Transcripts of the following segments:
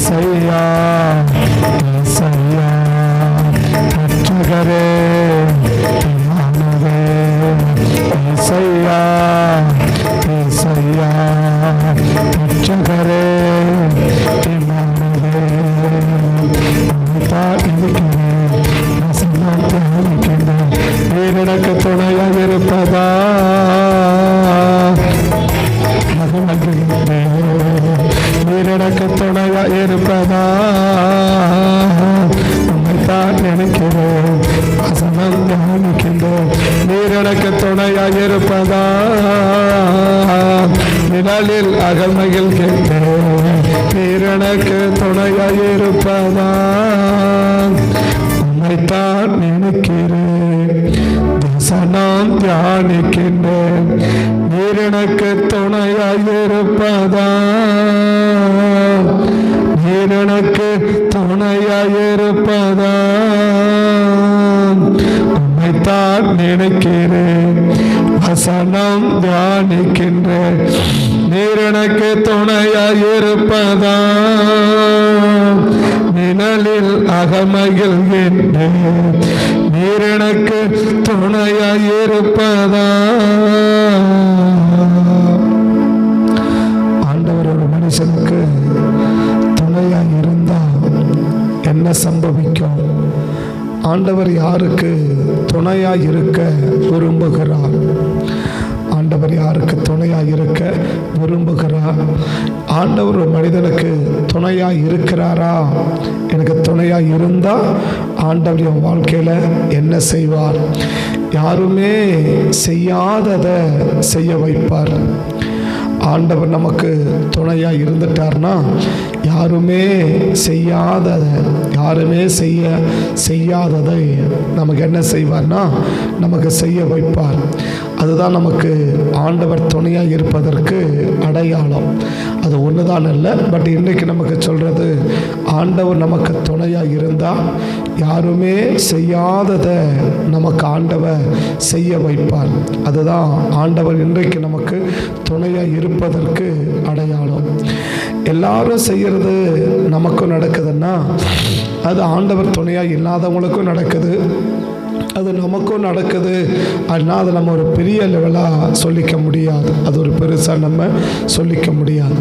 ஏசையா ஏசையா ரட்சகரே இயேசுவே ஏசையா ஏசையா ரட்சகரே இயேசுவே எனக்கு துணையாக இருப்பதா எனக்கு துணையாக இருப்பதா உண்மைத்தான் நினைக்கிறேன் வசனம் தியானிக்கின்றேன் நீர் எனக்கு துணையாக இருப்பதா நிழலில் அகல்மையில் கேட்டேன் நீர் எனக்கு துணையாக இருப்பதா உண்மைத்தான் நினைக்கிறேன் வசனம் தியானிக்கின்றேன் நீர் எனக்கு துணையாக இருப்பதா நீர் எனக்கு துணையாக இருப்பதா உண்மைத்தான் நினைக்கிறேன் வசனம் தியானிக்கின்றேன் நீர் எனக்கு துணையாக இருப்பதா நிழலில் அகமையில் நீர் எனக்கு துணையாக இருப்பதா. ஆண்டவர் ஒரு மனுஷனுக்கு துணையாக இருந்தால் என்ன சம்பவிக்கும்? ஆண்டவர் யாருக்கு துணையாக இருக்க விரும்புகிறார்? ஆண்டவர் யாருக்கு துணையாக இருக்க விரும்புகிறார்? ஆண்டவர் ஒரு மனிதனுக்கு துணையாக இருக்கிறாரா? எனக்கு துணையாக இருந்தால் ஆண்டவர் என் வாழ்க்கையில் என்ன செய்வார்? யாருமே செய்யாததை செய்ய வைப்பார். ஆண்டவர் நமக்கு துணையாக இருந்துட்டார்னா யாருமே செய்யாததை நமக்கு என்ன செய்வார்னா நமக்கு செய்ய வைப்பார். அதுதான் நமக்கு ஆண்டவர் துணையாக இருப்பதற்கு அடையாளம். அது ஒன்று தான் இல்லை, பட் இன்றைக்கு நமக்கு சொல்கிறது ஆண்டவர் நமக்கு துணையாக இருந்தால் யாருமே செய்யாததை நமக்கு ஆண்டவர் செய்ய வைப்பார். அதுதான் ஆண்டவர் இன்றைக்கு நமக்கு துணையாக இருப்பதற்கு அடையாளம். எல்லாரும் செய்கிறது நமக்கும் நடக்குதுன்னா அது ஆண்டவர் துணையாக இல்லாதவங்களுக்கும் நடக்குது, அது நமக்கும் நடக்குது. ஆனால் அதை நம்ம ஒரு பெரிய லெவலாக சொல்லிக்க முடியாது, அது ஒரு பெருசாக நம்ம சொல்லிக்க முடியாது.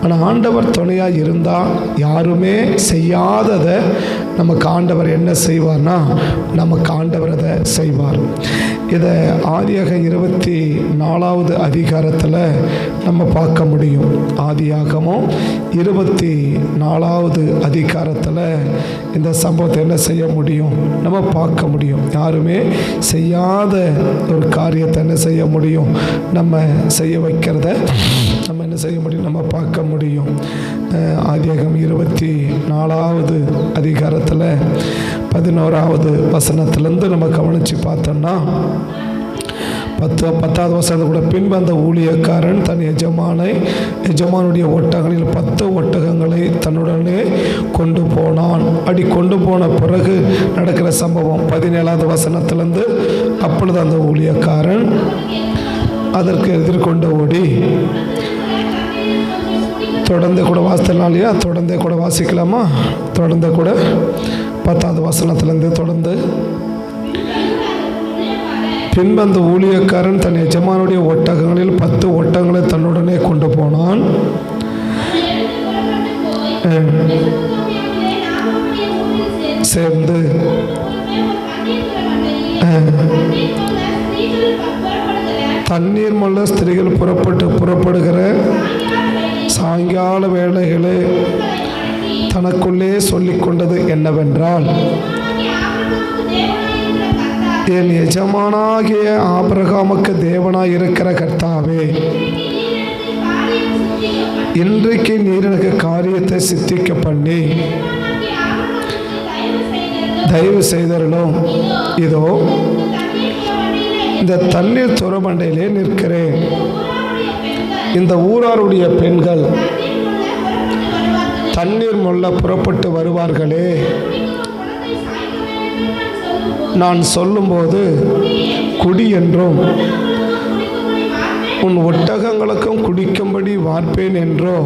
ஆனால் ஆண்டவர் துணையாக இருந்தால் யாருமே செய்யாததை நமக்கு ஆண்டவர் என்ன செய்வார்னா நமக்கு ஆண்டவர் அதை செய்வார். இதை ஆதியாகமம் 24வது அதிகாரத்தில் நம்ம பார்க்க முடியும். ஆதியாகமம் 24வது அதிகாரத்தில் இந்த சம்பவத்தை என்ன செய்ய முடியும்? நம்ம பார்க்க முடியும். யாருமே செய்யாத ஒரு காரியத்தை என்ன செய்ய முடியும்? நம்ம செய்ய வைக்கிறத நம்ம என்ன செய்ய முடியும்? நம்ம பார்க்க முடியும். ஆதியாகமம் 24வது அதிகாரத்தில் 11வது வசனத்திலேருந்து நம்ம கவனித்து பார்த்தோம்னா 10வது வசனத்தை கூட, பின்பு அந்த ஊழியக்காரன் தன் எஜமானுடைய ஒட்டகங்களில் 10 ஒட்டகங்களை தன்னுடனே கொண்டு போனான். அப்படி கொண்டு போன பிறகு நடக்கிற சம்பவம் 17வது வசனத்திலேருந்து, அப்பொழுது அந்த ஊழியக்காரன் அதற்கு எதிர்கொண்டு ஓடி, தொடர்ந்து கூட வாசிக்கலாம் இல்லையா? தொடர்ந்தே கூட வாசிக்கலாமா? தொடர்ந்து கூட 10வது வசனத்திலேருந்து தொடர்ந்து, பின்பு அந்த ஊழியக்காரன் தன் எஜமானுடைய ஒட்டகங்களில் 10 ஒட்டகங்களை தன்னுடனே கொண்டு போனான். சேர்ந்து தண்ணீர் மல்ல ஸ்திரீகள் புறப்படுகிற சாயங்கால வேளைகளே தனக்குள்ளே சொல்லிக் கொண்டது என்னவென்றால், என் எஜமானாகிய ஆபிரகாமுக்கு தேவனாய் இருக்கிற கர்த்தாவே, இன்றைக்கு நீர் எனக்கு காரியத்தை சித்திக்க பண்ணி தயவு செய்தருளும். இதோ இந்த தண்ணீர் துறமண்டையிலே நிற்கிறேன். இந்த ஊராருடைய பெண்கள் தண்ணீர் மொள்ள புறப்பட்டு வருவார்களே, நான் சொல்லும்போது குடி என்றும் உன் ஒட்டகங்களுக்கும் குடிக்கும்படி வார்ப்பேன் என்றோ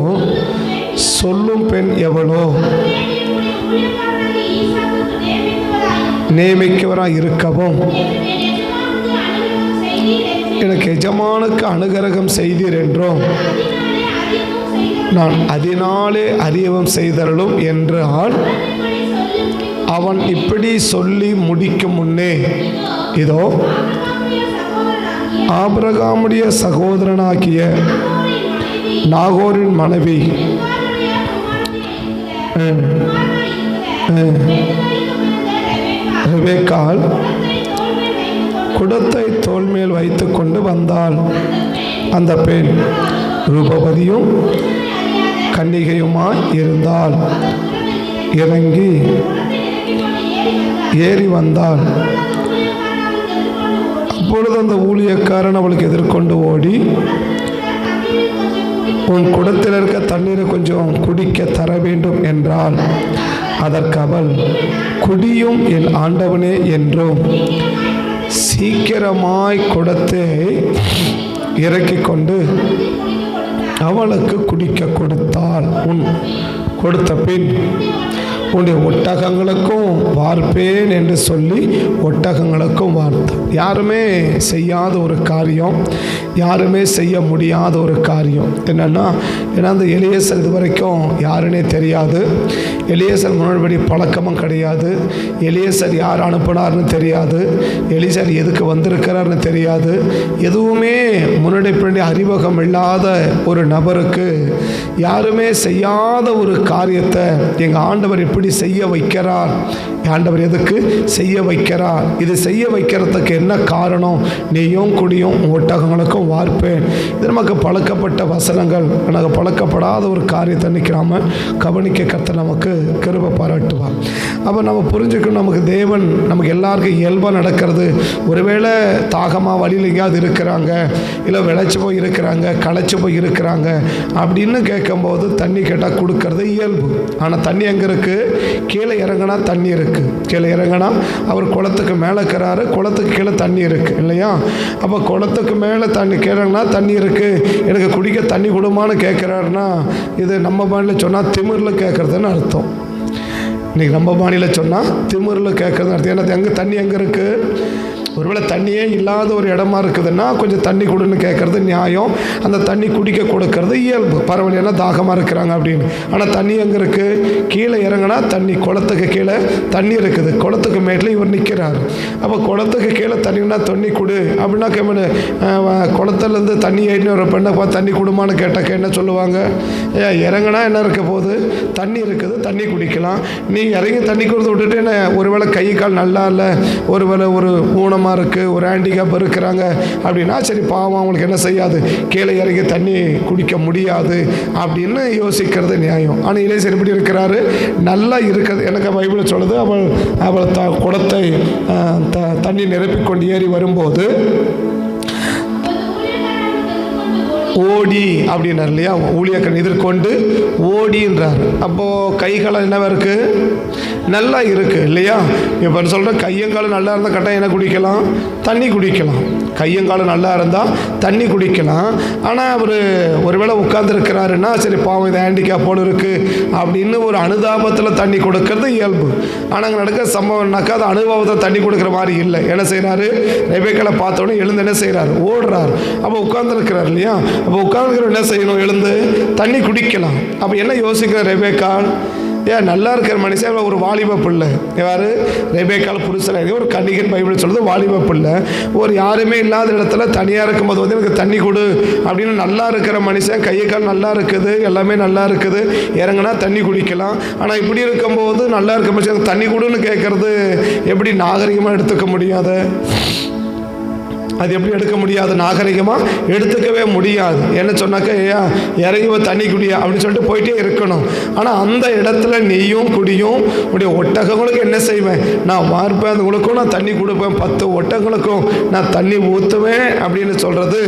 சொல்லும் பெண் எவளோ நியமிக்கவராய் இருக்கவும் எனக்கு எஜமானுக்கு அனுகிரகம் செய்தீர் என்றும் நான் அதனாலே அறியவும் செய்தருளும் என்றால் அவன் இப்படி சொல்லி முடிக்கும் முன்னே இதோ ஆபிரகாமுடைய சகோதரனாகிய நாகோரின் மனைவி ரெபெக்காள் குடத்தை தோள் மேல் வைத்து கொண்டு வந்தாள். அந்த பெண் ரூபவதியும் கன்னிகையுமாய் இருந்தாள். இறங்கி ஏறி வந்தாள். அப்பொழுது அந்த ஊழியக்காரன் அவளுக்கு எதிர்கொண்டு ஓடி, உன் குடத்தில் இருக்க தண்ணீரை கொஞ்சம் குடிக்க தர வேண்டும் என்றாள். அதற்கு அவள், குடியும் என் ஆண்டவனே என்றும் சீக்கிரமாய் குடத்தை இறக்கி கொண்டு அவளுக்கு குடிக்க கொடுத்தாள். கொடுத்த பின் உன்னுடைய ஒட்டகங்களுக்கும் வார்ப்பேன் என்று சொல்லி ஒட்டகங்களுக்கும் வார்த்தான். யாருமே செய்யாத ஒரு காரியம், யாருமே செய்ய முடியாத ஒரு காரியம் என்னென்னா, ஏன்னா அந்த எலியேசர் இது வரைக்கும் யாருன்னே தெரியாது. எலியேசர் முன்னாடி பழக்கமும் கிடையாது. எலியேசர் யார் அனுப்பினார்னு தெரியாது. எலியேசர் எதுக்கு வந்திருக்கிறார்னு தெரியாது. எதுவுமே முன்னாடி பின்னாடி அறிமுகம் இல்லாத ஒரு நபருக்கு யாருமே செய்யாத ஒரு காரியத்தை எங்கள் ஆண்டவர் எப்படி செய்ய வைக்கிறார். ஆண்டவர் எதுக்கு செய்ய வைக்கிறார்? இது செய்ய வைக்கிறதுக்கு என்ன காரணம்? நீயும் குடியும் ஒட்டகங்களுக்கும் வார்ப்பேன். இது நமக்கு பழக்கப்பட்ட வசனங்கள். நமக்கு பழக்கப்படாத ஒரு காரியத்தை நிற்கிறாம கவனிக்க கர்த்தர் நமக்கு கிருபை பாராட்டுவார். அப்போ நம்ம புரிஞ்சுக்கணும், நமக்கு தேவன் நமக்கு எல்லாருக்கும் இயல்பாக நடக்கிறது. ஒருவேளை தாகமாக வழியில் எங்கேயாவது இருக்கிறாங்க, இல்லை விளைச்சி போய் இருக்கிறாங்க, களைச்சி போய் இருக்கிறாங்க அப்படின்னு கேட்கும்போது தண்ணி கேட்டால் கொடுக்கறது இயல்பு. ஆனால் தண்ணி எங்கே இருக்குது? கீழே இறங்கினா தண்ணி இருக்குது. கீழே இறங்கினா அவர் குளத்துக்கு மேலே இருக்கிறாரு, குளத்துக்கு கீழே தண்ணி இருக்குது இல்லையா? அப்போ குளத்துக்கு மேலே தண்ணி இறங்கினா தண்ணி இருக்குது, எனக்கு குடிக்க தண்ணி கொடுமான்னு கேட்குறாருன்னா இது நம்ம பாணியில் சொன்னால் திமிரில் கேட்குறதுன்னு அர்த்தம். இன்றைக்கி நம்ம பாணியில் சொன்னால் திமிரில் கேட்குறதுன்னு அர்த்தம். ஏன்னா எங்கே தண்ணி எங்கே இருக்குது? ஒருவேளை தண்ணியே இல்லாத ஒரு இடமா இருக்குதுன்னா கொஞ்சம் தண்ணி கொடுன்னு கேட்குறது நியாயம். அந்த தண்ணி குடிக்க கொடுக்கறது இயல்பு. பரவாயில்லைன்னா தாகமாக இருக்கிறாங்க அப்படின்னு. ஆனால் தண்ணி எங்கே இருக்குது? கீழே இறங்கினா தண்ணி, குளத்துக்கு கீழே தண்ணி இருக்குது. குளத்துக்கு மேட்டில் இவர் நிற்கிறார். அப்போ குளத்துக்கு கீழே தண்ணினா தண்ணி கொடு அப்படின்னா குளத்துலேருந்து தண்ணி ஏறின ஒரு பெண்ணை பார்த்து தண்ணி கொடுமான்னு கேட்டாக்க என்ன சொல்லுவாங்க? இறங்கினா என்ன இருக்க போகுது? தண்ணி இருக்குது, தண்ணி குடிக்கலாம். நீ இறங்கி தண்ணி கொடுத்து விட்டுட்டு என்ன ஒருவேளை கை கால் நல்லா இல்லை, ஒருவேளை ஒரு ஊனம் இருக்குது, ஒரு ஹேண்டிகேப் இருக்கிறாங்க அப்படின்னா சரி பாவம், அவங்களுக்கு என்ன செய்யாது, கீழே இறங்கி தண்ணி குடிக்க முடியாது அப்படின்னு யோசிக்கிறது நியாயம். ஆனால் எலியேசர் எப்படி இருக்கிறாரு? நல்லா இருக்கிறது. எனக்கு பைபிள் சொல்லுது, அவள் குடத்தை தண்ணி நிரப்பிக்கொண்டு ஏறி வரும்போது ஓடி அப்படின்னார் இல்லையா? ஊழியக்காரன் எதிர்கொண்டு ஓடின்றார். அப்போது கைகாலம் என்னவா இருக்குது? நல்லா இருக்குது இல்லையா? இப்போ சொல்கிறேன், கையங்காலம் நல்லா இருந்தால் கட்டாயம் என்ன குடிக்கலாம்? தண்ணி குடிக்கலாம். கையங்காலம் நல்லா இருந்தால் தண்ணி குடிக்கலாம். ஆனால் அவர் ஒருவேளை உட்கார்ந்துருக்கிறாருன்னா சரி பாவம் இது ஹேண்டிகேப் போல இருக்குது அப்படின்னு ஒரு அனுதாபத்தில் தண்ணி கொடுக்கறது இயல்பு. ஆனால் அங்கே நடக்கிற சம்பவம்னாக்கா அது அனுபவத்தை தண்ணி கொடுக்குற மாதிரி இல்லை. என்ன செய்கிறாரு? ரெபெக்காளை பார்த்தோன்னே எழுந்து என்ன செய்கிறார்? ஓடுறார். அப்போ உட்கார்ந்துருக்கிறார் இல்லையா? அப்போ உட்கார்ந்துக்கிற என்ன செய்யணும்? எழுந்து தண்ணி குடிக்கலாம். அப்போ என்ன யோசிக்கிற ரெபெக்காள்? ஏன் நல்லா இருக்கிற மனுஷன் ஒரு வாலிப பிள்ளை. யார்? ரெபெக்காள் புருஷன் ஒரு கன்னிகன் பைபிள் சொல்லுது. வாலிப பிள்ளை ஒரு யாருமே இல்லாத இடத்துல தனியாக இருக்கும்போது வந்து எனக்கு தண்ணி கொடு அப்படின்னு நல்லா இருக்கிற மனுஷன், கையக்கால் நல்லா இருக்குது, எல்லாமே நல்லா இருக்குது, இறங்கினா தண்ணி குடிக்கலாம். ஆனால் இப்படி இருக்கும்போது நல்லா இருக்க மனுஷன் தண்ணி கொடுன்னு கேட்குறது எப்படி நாகரிகமாக எடுத்துக்க முடியாது? அது எப்படி எடுக்க முடியாது? நாகரிகமாக எடுத்துக்கவே முடியாது. என்ன சொன்னாக்க இறங்கி தண்ணி குடியா அப்படின்னு சொல்லிட்டு போயிட்டே இருக்கணும். ஆனால் அந்த இடத்துல நீயும் குடியும் உடைய ஒட்டகங்களுக்கு என்ன செய்வேன்? நான் வார்ப்பேன், அதுங்களுக்கும் நான் தண்ணி கொடுப்பேன், 10 ஒட்டகங்களுக்கும் நான் தண்ணி ஊற்றுவேன் அப்படின்னு சொல்கிறது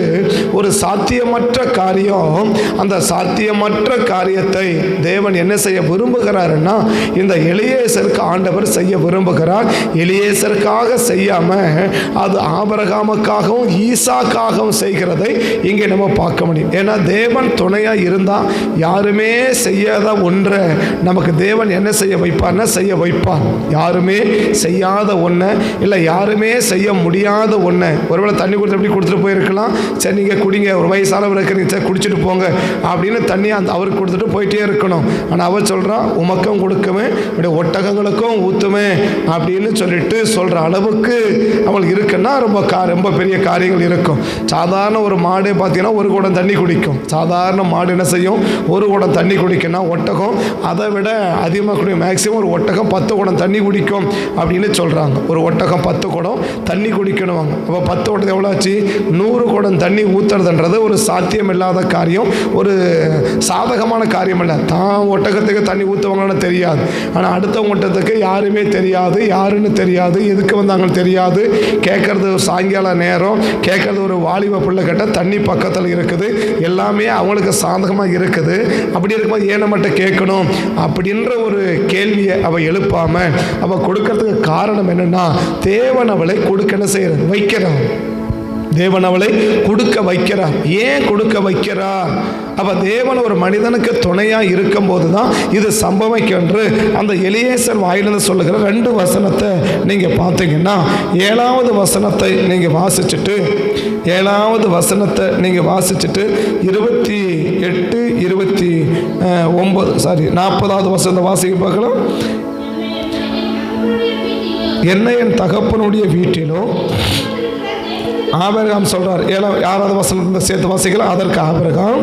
ஒரு சாத்தியமற்ற காரியம். அந்த சாத்தியமற்ற காரியத்தை தேவன் என்ன செய்ய விரும்புகிறாருன்னா இந்த எலியேசருக்கு ஆண்டவர் செய்ய விரும்புகிறார். எலியேசருக்காக செய்யாமல் அது ஆபிரகாமுக்காக ஆபிரகாமுக்காகவும் ஈசாக்காகவும் செய்கிறதை இங்கே நம்ம பார்க்க முடியும். ஏன்னா தேவன் துணையாக இருந்தால் யாருமே செய்யாத ஒன்றை நமக்கு தேவன் என்ன செய்ய வைப்பார்னா செய்ய வைப்பார். யாருமே செய்யாத ஒன்றை, இல்லை யாருமே செய்ய முடியாத ஒன்றை, ஒருவேளை தண்ணி கொடுத்து எப்படி கொடுத்துட்டு போயிருக்கலாம். சரி நீங்கள் குடிங்க, ஒரு வயசானவர் இருக்கிறீங்க, சரி குடிச்சிட்டு போங்க அப்படின்னு தண்ணி அவருக்கு கொடுத்துட்டு போயிட்டே இருக்கணும். ஆனால் அவர் சொல்கிறான், உமக்கும் கொடுக்குமே, இப்படி ஒட்டகங்களுக்கும் ஊற்றுமே அப்படின்னு சொல்லிட்டு சொல்கிற அளவுக்கு அவங்களுக்கு இருக்குன்னா ரொம்ப பெரிய காரியங்கள் இருக்கும். சாதாரண ஒரு மாடு பார்த்தீங்கன்னா ஒரு குடம் தண்ணி குடிக்கும். சாதாரண மாடு என்ன செய்யும்? ஒரு குடம் தண்ணி குடிக்குன்னா ஒட்டகம் அதை விட அதிகமாக குடிக்கும். மேக்சிமம் ஒரு ஒட்டகம் 10 குடம் தண்ணி குடிக்கும் அப்படின்னு சொல்கிறாங்க. ஒரு ஒட்டகம் 10 குடம் தண்ணி குடிக்கணுவாங்க. அப்போ 10 குடம் எவ்வளோ ஆச்சு? 100 குடம் தண்ணி ஊற்றுறதுன்றது ஒரு சாத்தியம் இல்லாத காரியம், ஒரு சாதகமான காரியம் இல்லை. தான் ஒட்டகத்துக்கு தண்ணி ஊற்றுவாங்கன்னு தெரியாது, ஆனால் அடுத்தவங்க ஒட்டத்துக்கு யாருமே தெரியாது, யாருன்னு தெரியாது, எதுக்கு வந்தாங்கன்னு தெரியாது. கேட்கறது சாயங்கால நேரம், கேட்கறது ஒரு வாலிப பிள்ளை கிட்ட தண்ணி பக்கத்தில் இருக்குது, எல்லாமே அவங்களுக்கு சாதகமாக இருக்குது. அப்படி இருக்கும்போது ஏன் நம்மகிட்ட கேட்கணும் அப்படின்ற ஒரு கேள்வியை அவள் எழுப்பாமல் அவள் கொடுக்கறதுக்கு காரணம் என்னன்னா, தேவன் அவளை கொடுக்க என்ன செய்யறது? வைக்கிறான். தேவன் அவளை கொடுக்க வைக்கிறார். ஏன் கொடுக்க வைக்கிறார்? அப்போ தேவன் ஒரு மனிதனுக்கு துணையாக இருக்கும்போது தான் இது சம்பவிக்கும் என்று அந்த எலியேசர் வாயிலிருந்து சொல்லுகிற 2 வசனத்தை நீங்கள் பார்த்தீங்கன்னா, 7வது வசனத்தை நீங்கள் வாசிச்சுட்டு 7வது வசனத்தை நீங்கள் வாசிச்சுட்டு 28, 29 40வது வசனத்தை வாசிக்க பார்க்கலாம். என்ன என் தகப்பனுடைய வீட்டிலும் ஆபிரகாம் சொல்றார். 6வது வசனத்தை சேர்த்து வாசிக்கலாம். அதற்கு ஆபிரகாம்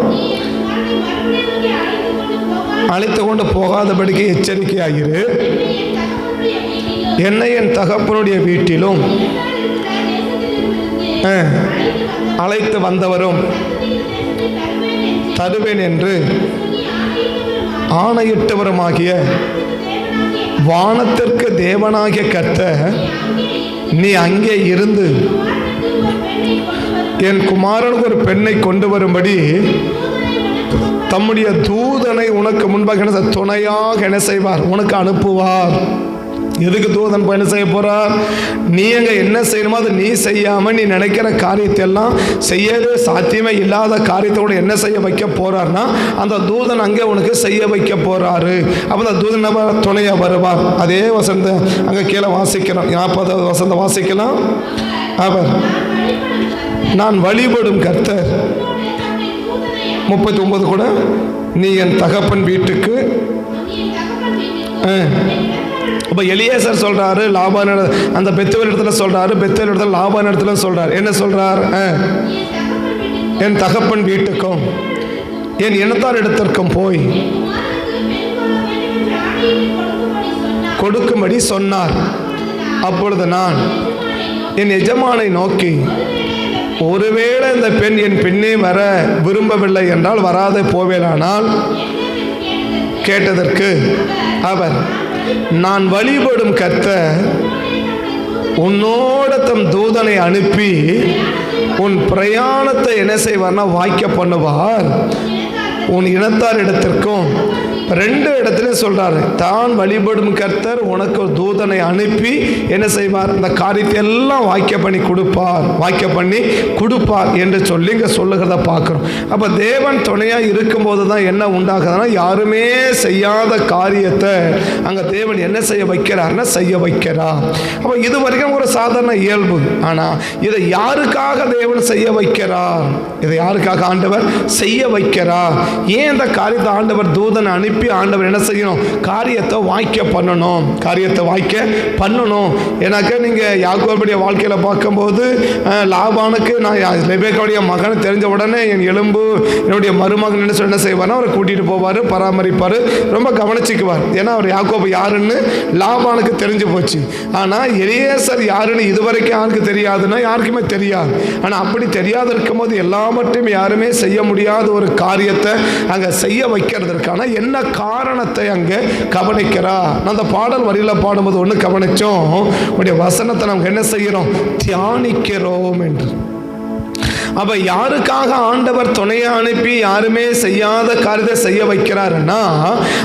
அழைத்து கொண்டு போகாதபடிக்கு எச்சரிக்கையாகிரு, என்னை என் தகப்பனுடைய வீட்டிலும் அழைத்து வந்தவரும் தருவேன் என்று ஆணையிட்டவருமாகிய வானத்திற்கு தேவனாகிய கர்த்தர் நீ அங்கே இருந்து என் குமாரனுக்கு ஒரு பெண்ணை கொண்டு வரும்படி தம்முடைய தூதனை உனக்கு முன்பாக துணையாக என்ன செய்வார்? உனக்கு அனுப்புவார். எதுக்கு தூதன் என்ன செய்ய போறார்? நீ அங்க என்ன செய்யணுமோ அதை நீ செய்யாம நீ நினைக்கிற காரியத்தை எல்லாம் செய்யவே சாத்தியமே இல்லாத காரியத்தோடு என்ன செய்ய வைக்க போறார்னா, அந்த தூதன் அங்கே உனக்கு செய்ய வைக்க போறாரு. அப்ப அந்த தூதன் துணையா வருவார். அதே வசந்த அங்க கீழே வாசிக்கிறோம். 40வது வசந்த வாசிக்கலாம். அவர் நான் வழிபடும் கர்த்தர். 39 கூட நீ என் தகப்பன் வீட்டுக்கு. அப்போ எலியேசர் சொல்றாரு, லாபான் அந்த பெத்துவேல் இடத்துல சொல்றாரு, பெத்துவேல் இடத்துல லாபான் இடத்துல சொல்றாரு. என்ன சொல்றார்? என் தகப்பன் வீட்டுக்கும் என் இனத்தார் இடத்திற்கும் போய் கொடுக்கும்படி சொன்னார். அப்பொழுது நான் என் எஜமானை நோக்கி, ஒருவேளை இந்த பெண் என் பின்னே வர விரும்பவில்லை என்றால் வராது போவேலானால் கேட்டதற்கு அவர், நான் வழிபடும் கர்த்தர் உன்னோட தம் தூதனை அனுப்பி உன் பிரயாணத்தை என்ன செய்வார்னா வாய்க்க பண்ணுவார். உன் இனத்தார் இடத்திற்கும் 2 இடத்துலையும் சொல்றாரு, தான் வழிபடும் கர்த்தர் உனக்கு ஒரு தூதனை அனுப்பி என்ன செய்வார்? இந்த காரியத்தை எல்லாம் வாய்க்க பண்ணி கொடுப்பார் என்று சொல்லி இங்க சொல்லுகிறத பார்க்கிறோம். அப்ப தேவன் துணையா இருக்கும்போது தான் என்ன உண்டாகுதுன்னா, யாருமே செய்யாத காரியத்தை அங்க தேவன் என்ன செய்ய வைக்கிறார்னா செய்ய வைக்கிறார். அப்ப இது வரைக்கும் ஒரு சாதாரண இயல்பு. ஆனா இதை யாருக்காக தேவன் செய்ய வைக்கிறார்? இதை யாருக்காக ஆண்டவர் செய்ய வைக்கிறார்? ஏன் இந்த காரியத்தை ஆண்டவர் தூதனை அனுப்பி ஆண்டவர் என்ன செய்யணும்? காரியத்தை வாய்க்க பண்ணணும். எனக்கு நீங்க யாக்கோபுடைய வாழ்க்கையில பார்க்கும்போது லாபானுக்கு நான் ரெபேக்காவுடைய மகன் தெரிஞ்ச உடனே என் எலும்பு என்னுடைய மருமகன் என்ன செய்வார்? அவரை கூட்டிட்டு போவார், பராமரிப்பார், ரொம்ப கவனிச்சுக்குவார். ஏன்னா அவர் யாக்கோபு யாருன்னு லாபானுக்கு தெரிஞ்சு போச்சு. ஆனா எலியேசர் யாருன்னு இதுவரைக்கும் யாருக்கு தெரியாதுன்னா யாருக்குமே தெரியாது. ஆனா அப்படி தெரியாத இருக்கும் போது எல்லாவற்றையும் யாருமே செய்ய முடியாத ஒரு காரியத்தை அங்க செய்ய வைக்கிறதுக்கான என்ன காரணத்தை அங்கே கவனிக்கிறா. அந்த பாடல் வரியில பாடும்போது ஒன்று கவனிச்சோம், உடைய வசனத்தை நம்ம என்ன செய்கிறோம்? தியானிக்கிறோம் என்று. அப்ப யாருக்காக ஆண்டவர் துணையை அனுப்பி யாருமே செய்யாத காரியத்தை செய்ய வைக்கிறாருன்னா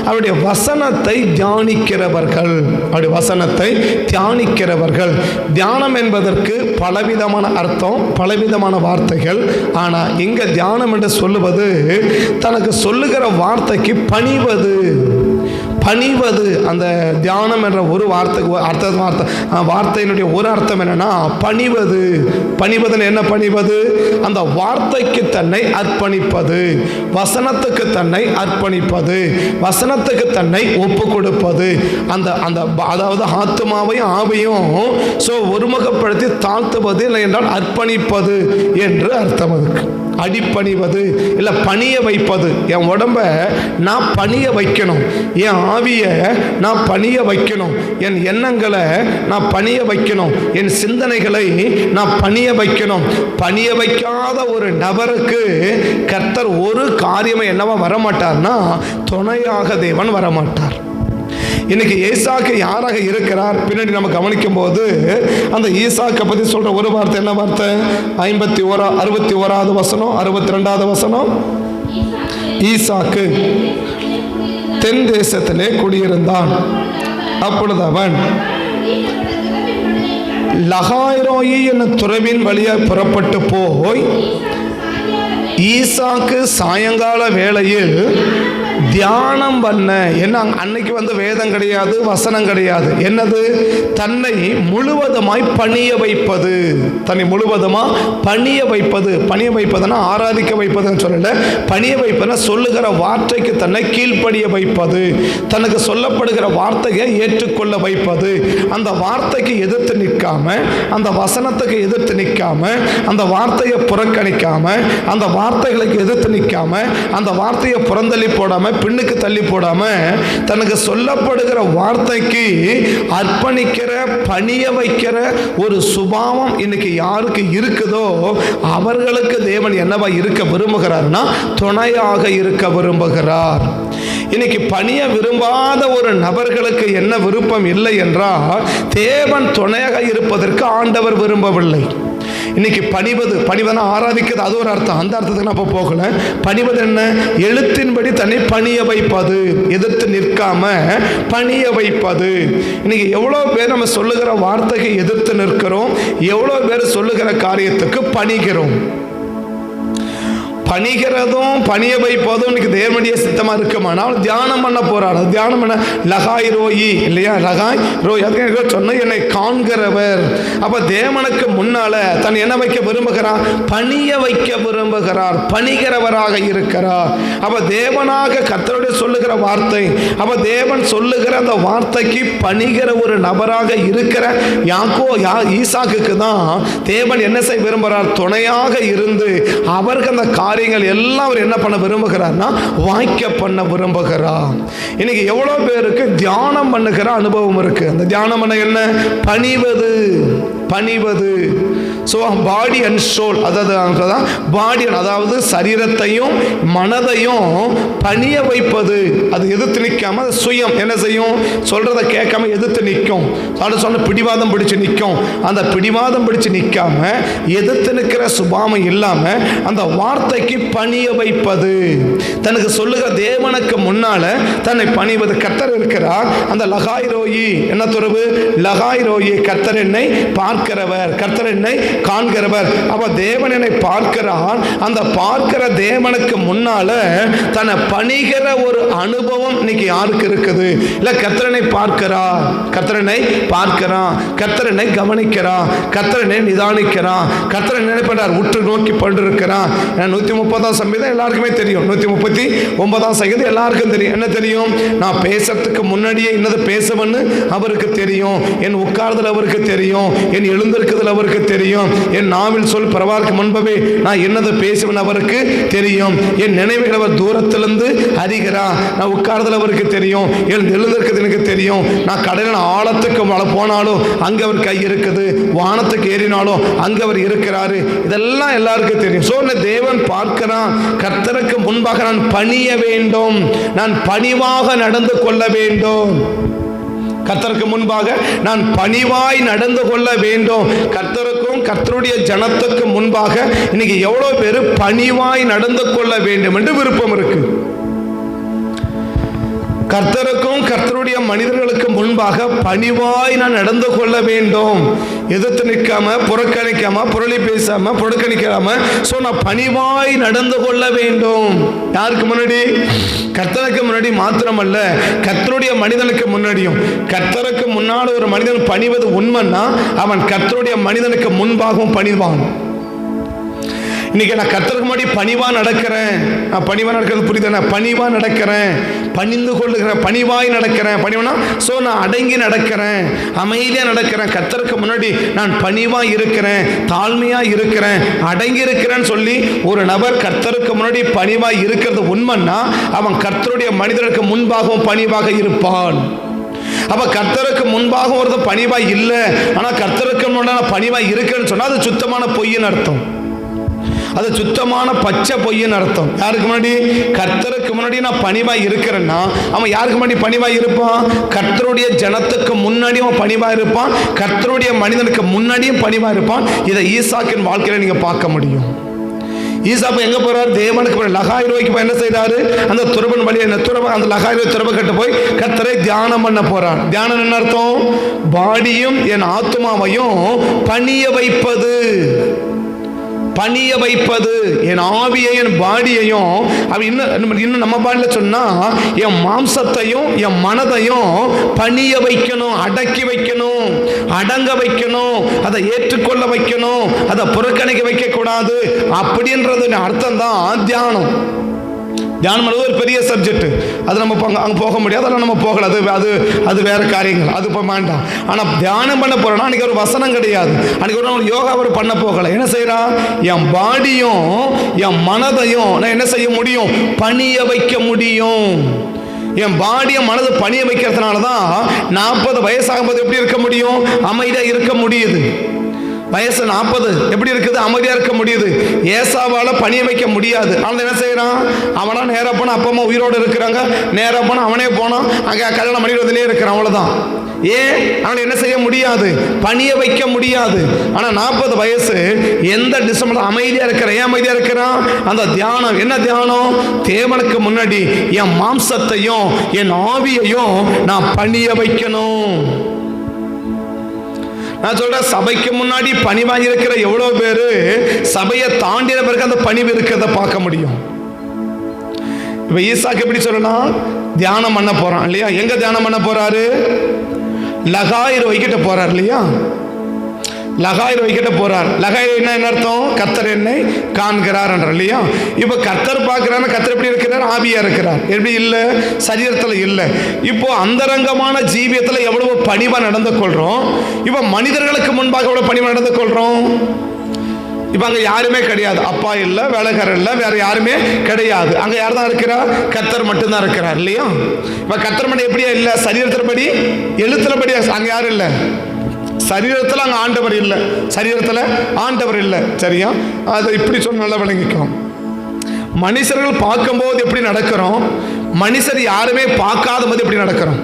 அவருடைய வசனத்தை தியானிக்கிறவர்கள். அவருடைய வசனத்தை தியானிக்கிறவர்கள். தியானம் என்பதற்கு பலவிதமான அர்த்தம், பலவிதமான வார்த்தைகள். ஆனா இங்க தியானம் என்று சொல்லுவது தனக்கு சொல்லுகிற வார்த்தைக்கு பணிவது. பணிவது, அந்த தியானம் என்ற ஒரு வார்த்தையினுடைய ஒரு அர்த்தம் என்னன்னா பணிவது. பணிவதுன்னு என்ன பணிவது? அந்த வார்த்தைக்கு தன்னை அர்ப்பணிப்பது, வசனத்துக்கு தன்னை அர்ப்பணிப்பது, வசனத்துக்கு தன்னை ஒப்பு கொடுப்பது. அந்த அந்த அதாவது ஆத்துமாவையும் ஆவையும் ஒருமுகப்படுத்தி தாழ்த்துவது, இல்லை என்றால் அர்ப்பணிப்பது என்று அர்த்தம். அதுக்கு அடிப்பணிவது இல்லை பணிய வைப்பது. என் உடம்ப நான் பணிய வைக்கணும், என் ஆவியை நான் பணிய வைக்கணும், என் எண்ணங்களை நான் பணிய வைக்கணும், என் சிந்தனைகளை நான் பணிய வைக்கணும். பணிய வைக்காத ஒரு நபருக்கு கர்த்தர் ஒரு காரியமே என்னவா வரமாட்டார்னா துணையாக தேவன் வரமாட்டார். இன்னைக்கு ஈசாக்கு யாராக இருக்கிறார் பின்னாடி நம்ம கவனிக்கும் போது அந்த ஈசாக்கை பற்றி சொல்ற ஒரு வார்த்தை என்ன வார்த்தை? 61வது வசனம், 62வது வசனம். ஈசாக்கு தென் தேசத்திலே குடியிருந்தான். அப்பொழுது அவன் லகாய்ரோயி என்னும் துறவின் வழியாக புறப்பட்டு போய் ஈசாக்கு சாயங்கால வேளையில் தியானம் பண்ண. என்ன அன்னைக்கு வேதம் கிடையாது, வசனம் கிடையாது. என்னது? தன்னை முழுவதுமாய் பணிய வைப்பது. தன்னை முழுவதுமா பணிய வைப்பது. பணிய வைப்பதுன்னா ஆராதிக்க வைப்பதுன்னு சொல்லல. பணிய வைப்பதுன்னா சொல்லுகிற வார்த்தைக்கு தன்னை கீழ்ப்படிய வைப்பது, தனக்கு சொல்லப்படுகிற வார்த்தையை ஏற்றுக்கொள்ள வைப்பது. அந்த வார்த்தைக்கு எதிர்த்து நிற்காம, அந்த வசனத்துக்கு எதிர்த்து நிற்காம, அந்த வார்த்தையை புறக்கணிக்காம, அந்த வார்த்தைகளுக்கு எதிர்த்து நிற்காம, அந்த வார்த்தையை புறந்தள்ளி போடாம, பின்னுக்கு தள்ளி போடாம, தனக்கு சொல்லப்படுகிற வார்த்தைக்கு அர்ப்பணிக்கிற, பணிய வைக்கிற ஒரு சுபாவம் இன்னைக்கு யாருக்கு இருக்குதோ அவர்களுக்கு தேவன் என்னவா இருக்க விரும்புகிறார்னா துணையாக இருக்க விரும்புகிறார். இன்னைக்கு பணிய விரும்பாத ஒரு நபர்களுக்கு என்ன விருப்பம் இல்லை என்றால் தேவன் துணையாக இருப்பதற்கு ஆண்டவர் விரும்பவில்லை. இன்னைக்கு பணிவதுனா ஆராதிக்கிறது, அது ஒரு அர்த்தம். அந்த அர்த்தத்துக்கு நான் இப்போ போகல. பணிவது என்ன? எழுத்தின்படி தன்னை பணிய வைப்பது, எதிர்த்து நிற்காம பணிய வைப்பது. இன்னைக்கு எவ்வளோ பேர் நம்ம சொல்லுகிற வார்த்தைக்கு எதிர்த்து நிற்கிறோம், எவ்வளோ பேர் சொல்லுகிற காரியத்துக்கு பணிகிறோம். பணிகிறதும் பணிய வைப்பதும் இன்னைக்கு தேவனுடைய சித்தமா இருக்குமானால் தியானம் பண்ண போறாரு. தியானம் பண்ண லகாய் ரோயி இல்லையா? லகாய் ரோய் அதுக்கு சொன்ன என்னை காண்கிறவர். அப்ப தேவனுக்கு முன்னால தன் என்ன வைக்க விரும்புகிறார்? பணிய வைக்க விரும்புகிறார், பணிகிறவராக இருக்கிறார். அப்ப தேவனாக கர்த்தருடைய சொல்லுகிற வார்த்தை, அப்ப தேவன் சொல்லுகிற அந்த வார்த்தைக்கு பணிகிற ஒரு நபராக இருக்கிற ஈசாக்குக்கு தான் தேவன் என்ன செய்ய விரும்புகிறார்? துணையாக இருந்து அவருக்கு அந்த காரியங்கள் எல்லாம் அவர் என்ன பண்ண விரும்புகிறார்னா வாய்க்க பண்ண விரும்புகிறார். இன்னைக்கு எவ்வளவு பேருக்கு தியானம் பண்ணுகிற அனுபவம் இருக்கு. அந்த தியானம் பண்ண என்ன? பணிவது. பாடி அண்ட் சோல், அதாவது பாடி, அதாவது சரீரத்தையும் மனதையும் பணிய வைப்பது. அது எதிர்த்து நிற்காம சுயம் என்ன செய்யும்? சொல்றதை கேட்காம எதிர்த்து நிற்கும். சொன்ன பிடிவாதம் பிடிச்சு நிற்கும். அந்த பிடிவாதம் பிடிச்சு நிற்காம எதிர்த்து நிற்கிற சுபாவம் இல்லாம அந்த வார்த்தைக்கு பணிய வைப்பது. தனக்கு சொல்லுகிற தேவனுக்கு முன்னால தன்னை பணிவது. கர்த்தர் இருக்கிறார். அந்த லகாய் ரோயி என்ன துறவு? லகாய் ரோயி கர்த்தர் என்னை பார்க்கிறவர், கர்த்தர் என்னை காண்கிறவர். அப்ப தேவன் என்னை பார்க்கிறார். அந்த பார்க்கிற தேவனுக்கு முன்னால தன்னை பணிகிற ஒரு அனுபவம் இன்னைக்கு யாருக்கு இருக்குது? இல்ல கர்த்தரனை பார்க்கிறார், கர்த்தரனை பார்க்கிறான், கர்த்தரனை கவனிக்கிறான், கர்த்தரனை நிதானிக்கிறான், கர்த்தரை நினைப்படார், உற்று நோக்கி கொண்டிருக்கிறான். 130ஆம் சங்கீதம் எல்லாருக்குமே தெரியும். 139ஆம் சங்கீதம் எல்லாருக்கும் தெரியும். என்ன தெரியும்? நான் பேசுறதுக்கு முன்னாடியே என்னது பேசவன்னு அவருக்கு தெரியும். என் உட்கார்தல் அவருக்கு தெரியும், என் எழுந்திருக்குதல் அவருக்கு தெரியும், என் நாவில் சொல் பரவாருக்கு முன்பவே நான் என்னதை பேசுவேன் அவருக்கு தெரியும், என் நினைவுகள் அவர் தூரத்திலிருந்து அறிகிறார், நான் உட்கார்தல் அவருக்கு தெரியும், என் எழுந்திருக்குது எனக்கு தெரியும், நான் கடலின் ஆழத்துக்கு போனாலும் அங்கே அவர் கை இருக்குது, வானத்துக்கு ஏறினாலும் அங்கே அவர் இருக்கிறாரு. இதெல்லாம் எல்லாருக்கும் தெரியும். தேவன் பார்க்கிறான். கர்த்தருக்கு முன்பாக நான் பணிய வேண்டும், நான் பணிவாக நடந்து கொள்ள வேண்டும். கர்த்தருக்கு முன்பாக நான் பணிவாய் நடந்து கொள்ள வேண்டும். கர்த்தருக்கும் கர்த்தருக்கும் கர்த்தருடைய ஜனத்துக்கு முன்பாக இன்னைக்கு எவ்வளவு பேர் பணிவாய் நடந்து கொள்ள வேண்டும் என்று விருப்பம் இருக்கு. கர்த்தருக்கும் கர்த்தருடைய மனிதர்களுக்கு முன்பாக பணிவாய் நான் நடந்து கொள்ள வேண்டும், எதிர்த்து நிற்காம, புறக்கணிக்காம, புரளி பேசாம, புறக்கணிக்காம, நான் பணிவாய் நடந்து கொள்ள வேண்டும். யாருக்கு முன்னாடி? கர்த்தருக்கு முன்னாடி மாத்திரமல்ல, கர்த்தருடைய மனிதனுக்கு முன்னாடியும். கர்த்தருக்கு முன்னாடி ஒரு மனிதன் பணிவது உண்மைன்னா அவன் கர்த்தருடைய மனிதனுக்கு முன்பாகவும் பணிவான். இன்னைக்கு நான் கர்த்தருக்கு முன்னாடி பணிவா நடக்கிறேன். நான் பணிவா நடக்கிறது புரியுது. நான் பணிவா நடக்கிறேன், பணிந்து கொள்ளுகிறேன், பணிவாய் நடக்கிறேன். பணிவனா நான் அடங்கி நடக்கிறேன், அமைதியா நடக்கிறேன். கர்த்தருக்கு முன்னாடி நான் பணிவா இருக்கிறேன், தாழ்மையா இருக்கிறேன், அடங்கி இருக்கிறேன்னு சொல்லி ஒரு நபர் கர்த்தருக்கு முன்னாடி பணிவா இருக்கிறது உண்மைன்னா அவன் கர்த்தருடைய மனிதருக்கு முன்பாகவும் பணிவாக இருப்பான். அப்ப கர்த்தருக்கு முன்பாக ஒரு பணிவா இல்லை, ஆனா கர்த்தருக்கு முன்னாடி பணிவா இருக்கிறேன்னு சொன்னா அது சுத்தமான பொய்ன்னு அர்த்தம். அது சுத்தமான பச்சை பொய்ன்னு அர்த்தம். யாருக்கு முன்னாடி? கர்த்தருக்கு முன்னாடி நான் பணிவா இருக்கிறேன்னா அவன் யாருக்கு முன்னாடி பணிவா இருப்பான்? கர்த்தருடைய ஜனத்துக்கு முன்னாடி அவன் பணிவா இருப்பான், கர்த்தருடைய மனிதனுக்கு முன்னாடியும் பணிவா இருப்பான். இதை ஈசாக்கின் வாழ்க்கையில நீங்க பார்க்க முடியும். ஈசாப்பு எங்க போறாரு? தேவனுக்கு லகாயிரோய்க்கு போய் என்ன செய்யறாரு? அந்த துறவன் வழி அந்த லகாயிரோ துறவை கட்டு போய் கர்த்தரை தியானம் பண்ண போறான். தியானம் என்ன அர்த்தம்? பாடியும் என் ஆத்மாவையும் பணிய வைப்பது, பணிய வைப்பது, என் ஆவியையும் என் பாடியையும். இன்னும் நம்ம பாடியில சொன்னா என் மாம்சத்தையும் என் மனதையும் பணிய வைக்கணும், அடக்கி வைக்கணும், அடங்க வைக்கணும், அதை ஏற்றுக்கொள்ள வைக்கணும், அதை புறக்கணிக்க வைக்க கூடாது. அப்படின்றது அர்த்தம் தான் தியானம். தியானம் ஒரு பெரிய சப்ஜெக்ட், அது நம்ம அங்கே போக முடியாது, அதெல்லாம் நம்ம போகல, அது வேற காரியங்கள், அது இப்போ வேண்டாம். ஆனால் தியானம் பண்ண போறோம்னா அன்னைக்கு ஒரு வசனம் கிடையாது, அன்னைக்கு ஒரு யோகா அவர் பண்ண போகல. என்ன செய்யறான்? என் பாடியும் என் மனதையும் நான் என்ன செய்ய முடியும்? பணிய வைக்க முடியும். என் பாடிய மனது பணிய வைக்கிறதுனால தான் 40 வயசாகும்போது எப்படி இருக்க முடியும்? அமைதியா இருக்க முடியுது. வயசு 40 எப்படி இருக்குது? அமைதியா இருக்க முடியுது. ஏசாவால பணிய வைக்க முடியாது. அவன் என்ன செய்யறான்? அவனா நேரா போனா, அப்பா அம்மா உயிரோடு இருக்கிறாங்க, நேரா போனா அவனே போனான், அங்கே கல்யாணம் பண்ணிட்டு வந்துனே இருக்கிறான், அவ்வளவுதான். ஏன்? அவனை என்ன செய்ய முடியாது? பணிய வைக்க முடியாது. ஆனா 40 வயசு எந்த டிசம்பர் அமைதியா இருக்கிற. ஏன் அமைதியா இருக்கிறான்? அந்த தியானம். என்ன தியானம்? தேவனுக்கு முன்னாடி என் மாம்சத்தையும் என் ஆவியையும் நான் பணிய வைக்கணும். நான் சொல்றேன், சபைக்கு முன்னாடி பணிவாக இருக்கிற எவ்வளவு பேரு சபையை தாண்டின பிறகு அந்த பணிவு இருக்கிறத பார்க்க முடியும். இப்ப ஈசாக்கு எப்படி சொல்லலாம்? தியானம் பண்ண போறான் இல்லையா? எங்க தியானம் பண்ண போறாரு? லகாயிர் வைக்கிட்ட போறார் இல்லையா? லகாயிர் வைக்கிட்ட போறார். லகாயிர் என்ன அர்த்தம்? கர்த்தர் என்னை காண்கிறார் என்ற இல்லையா? இப்ப கர்த்தர் பார்க்கிறார். கர்த்தர் எப்படி இருக்கிறார்? ஆவியா இருக்கிறார். எப்படி இல்லை? சரீரத்துல இல்லை. இப்போ அந்தரங்கமான ஜீவியத்துல எவ்வளவு பணிவா நடந்து கொள்றோம். இப்ப மனிதர்களுக்கு முன்பாக எவ்வளவு பணிவா நடந்து கொள்றோம். இப்ப அங்க யாருமே கிடையாது, அப்பா இல்லை, வேலைக்காரர் இல்லை, வேற யாருமே கிடையாது. அங்க யார் தான் இருக்கிறார்? கர்த்தர் மட்டும்தான் இருக்கிறார் இல்லையா? இப்ப கர்த்தர் மட்டும் எப்படியா இல்லை? சரீரத்தின்படி, எழுத்துலபடி அங்க யாரும் இல்லை. சரீரத்தில் அங்கே ஆண்டவர் இல்லை, சரீரத்தில் ஆண்டவர் இல்லை. சரியா? அதை இப்படி சொன்ன நல்லா விளங்கிக்கும். மனுஷர்கள் பார்க்கும்போது எப்படி நடக்கிறோம், மனுஷர் யாருமே பார்க்காத போது எப்படி நடக்கிறோம்.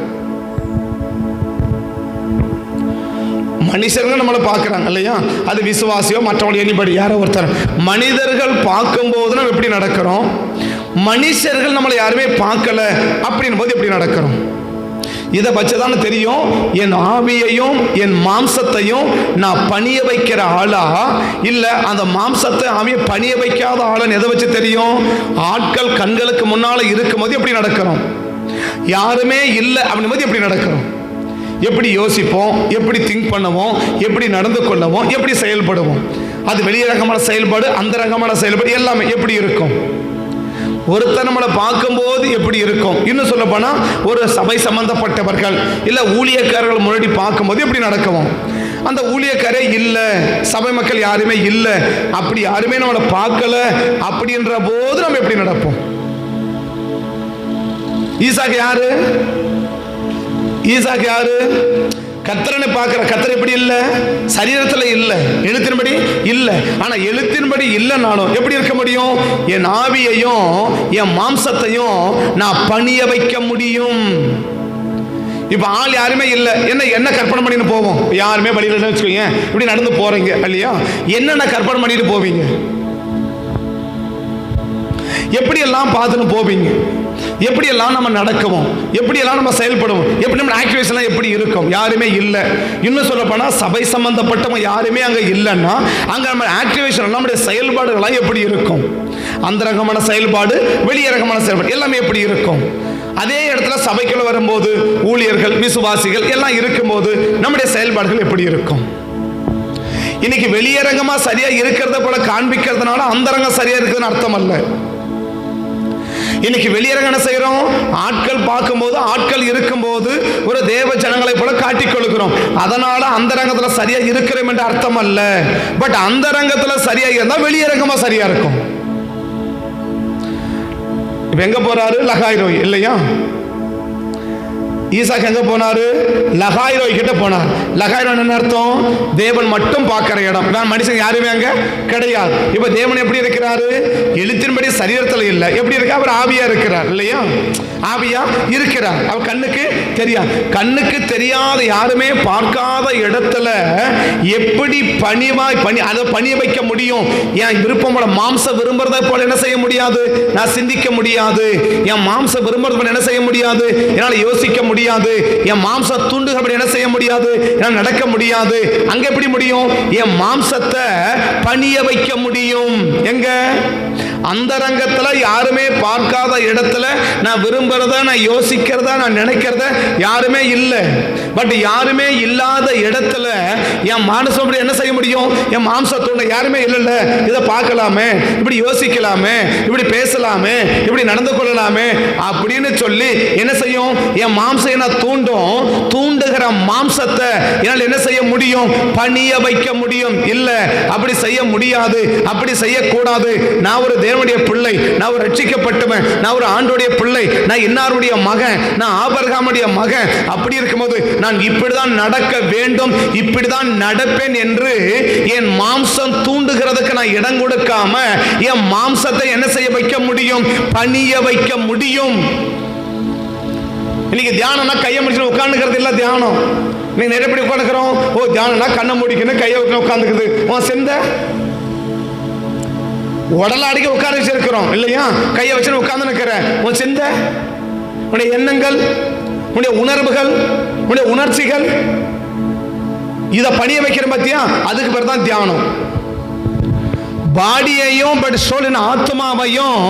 மனுஷர்கள் நம்மளை பார்க்குறாங்க இல்லையா? அது விசுவாசியோ மற்றவங்க எனிபடி யாரோ ஒருத்தர். மனிதர்கள் பார்க்கும்போது நம்ம எப்படி நடக்கிறோம், மனுஷர்கள் நம்மளை யாருமே பார்க்கல அப்படின் போது எப்படி நடக்கிறோம். இதை வச்சுதான் தெரியும் என் ஆவியையும் என் மாம்சத்தையும் நான் பணிய வைக்கிற ஆளா இல்ல அந்த மாம்சத்தை ஆவியை பணிய வைக்காத ஆளன். எதை வச்சு தெரியும்? ஆட்கள் கண்களுக்கு முன்னால இருக்கும் போது எப்படி நடக்கிறோம், யாருமே இல்லை அப்படின் போது எப்படி நடக்கிறோம், எப்படி யோசிப்போம், எப்படி திங்க் பண்ணுவோம், எப்படி நடந்து கொள்ளவோம், எப்படி செயல்படுவோம். அது வெளியரங்கமான செயல்பாடு, அந்த ரகமான செயல்பாடு எல்லாமே எப்படி இருக்கும். ஒருத்தர் நம்மளை பார்க்கும்போது எப்படி இருக்கும். இன்னும் சொல்ல போனா ஒரு சபை சம்பந்தப்பட்டவர்கள் இல்ல ஊழியக்காரர்கள் முன்னாடி பார்க்கும்போது எப்படி நடக்கும். அந்த ஊழியக்காரே இல்லை, சபை மக்கள் யாருமே இல்லை, அப்படி யாருமே நம்மளை பார்க்கல அப்படின்ற போது நம்ம எப்படி நடப்போம். ஈசாக்கு யாரு? ஈசாக்கு யாரு? கர்த்தரனை பார்க்கிற. கர்த்தர் எப்படி இல்லை? சரீரத்தில் இல்லை, எழுத்தின்படி இல்லை. ஆனா எழுத்தின்படி இல்லைனாலும் எப்படி இருக்க முடியும்? என் ஆவியையும் என் மாம்சத்தையும் நான் பணிய வைக்க முடியும். இப்போ ஆள் யாருமே இல்லை, என்ன கற்பனை பண்ணிட்டு போவோம்? யாருமே வழியில் வச்சுக்கோங்க, இப்படி நடந்து போறீங்க இல்லையா, என்னென்ன கற்பனை பண்ணிட்டு போவீங்க? எப்படியெல்லாம் பார்த்துன்னு போவீங்க? எப்படியெல்லாம் நம்ம நடக்குவோம்? எப்படியெல்லாம் நம்ம செயல்படுவோம்? எப்படி நம்ம ஆக்டிவேஷன்லாம் எப்படி இருக்கும்? யாருமே இல்லை. இன்னும் சொல்ல போனால் சபை சம்பந்தப்பட்டவங்க யாருமே அங்கே இல்லைன்னா அங்கே நம்ம ஆக்டிவேஷன் நம்முடைய செயல்பாடுகளாக எப்படி இருக்கும்? அந்தரங்கமான செயல்பாடு, வெளியரங்கமான செயல்பாடு எல்லாமே எப்படி இருக்கும்? அதே இடத்துல சபைக்குள்ள வரும்போது ஊழியர்கள், விசுவாசிகள் எல்லாம் இருக்கும்போது நம்முடைய செயல்பாடுகள் எப்படி இருக்கும்? இன்னைக்கு வெளியரங்கமா சரியா இருக்கிறத போல காண்பிக்கிறதுனால அந்தரங்கம் சரியா இருக்குதுன்னு அர்த்தம் அல்ல. இன்னைக்கு வெளியரங்க என்ன செய்யறோம்? ஆட்கள் பார்க்கும்போது, ஆட்கள் இருக்கும்போது ஒரு தேவ ஜனங்களை போல காட்டிக் கொள்கிறோம். அதனால அந்தரங்கத்துல சரியா இருக்கிறோம் என்று அர்த்தம் அல்ல. பட் அந்தரங்கத்துல சரியா இருந்தா வெளியரங்கமா சரியா இருக்கும். இப்ப எங்க போறாரு? லகாய்ரோய் இல்லையா? ஈசாக்கு எங்க போனாரு? லகாய்ரோய் கிட்ட போனார். லகாய்ரோய் என்ன அர்த்தம்? தேவன் மட்டும் பார்க்கிற இடம். மனுஷன் யாருமே அங்க கிடையாது. இப்ப தேவன் எப்படி இருக்கிறாரு? எழுத்தின்படி சரீரத்தில் இல்லை, எப்படி இருக்க? அவர் ஆவியா இருக்கிறார் இல்லையா? ஆவியா இருக்கிறார். அவர் கண்ணுக்கு தெரியாது. கண்ணுக்கு தெரியாத, யாருமே பார்க்காத இடத்துல எப்படி பணிவாய் அதை பணிய வைக்க முடியும்? என் விருப்பம் போல, மாம்ச விரும்புறதை போல என்ன செய்ய முடியாது? நான் சிந்திக்க முடியாது. என் மாம்ச விரும்புறது போல என்ன செய்ய முடியாது? என்னால் யோசிக்க முடியாது. என் மாம்ச தூண்டுகள் என்ன செய்ய முடியாது? என்னால் நடக்க முடியாது. அங்க எப்படி முடியும்? என் மாம்சத்தை பணிய வைக்க முடியும். எங்க? அந்தரங்கத்துல யாருமே பார்க்காத இடத்துல நான் விரும்புறத, நான் யோசிக்கிறத, நான் நினைக்கிறத யாருமே இல்லை. பட் யாருமே இல்லாத இடத்துல என் மனசு என்ன செய்ய முடியும்? என் மாம்சத்தோட யாருமே இல்லைல்ல, இதை பார்க்கலாமே, இப்படி யோசிக்கலாமே, இப்படி பேசலாமே, இப்படி நடந்து கொள்ளலாமே அப்படின்னு சொல்லி என்ன செய்யும்? என் மாம்சம் என்ன தூண்டும். தூண்டுகிற மாம்சத்தை என்னால் என்ன செய்ய முடியும்? பணிய வைக்க முடியும். இல்ல, அப்படி செய்ய முடியாது, அப்படி செய்யக்கூடாது. நான் ஒரு தேவனுடைய பிள்ளை, நான் ஒரு ரட்சிக்கப்பட்டவன், நான் ஒரு ஆண்டோடைய பிள்ளை, நான் இன்னாருடைய மகன், நான் ஆபிரகாமுடைய மகன். அப்படி இருக்கும்போது நான் இப்படிதான் நடக்க வேண்டும், இப்படிதான் நடப்பேன் என்று என் மாம்சம் தூண்டுகிறதுக்கு நான் இடம் கொடுக்காம என் மாம்சத்தை என்ன செய்ய வைக்க முடியும்? பணிய வைக்க முடியும். இன்னைக்கு தியானம்னா கையை முடிச்சு உட்காந்துக்கிறது இல்லை. தியானம் நீங்க நிறைய பேர் உட்காந்துக்கிறோம். ஓ, தியானம்னா கண்ணை முடிக்கணும், கையை வைக்கணும், உட்காந்துக்குது. உன் சிந்த உடல அடிக்க உட்கார வச்சிருக்கிறோம் இல்லையா? கையை வச்சு உட்கார்ந்து நிற்கிற உன் சிந்த, உன்னுடைய எண்ணங்கள், உன்னுடைய உணர்வுகள், உன்னுடைய உணர்ச்சிகள், இதை பணிய வைக்கிற பத்தியா? அதுக்கு பேர் தான் தியானம். பாடியையும் பட் சோலின் ஆத்மாவையும்,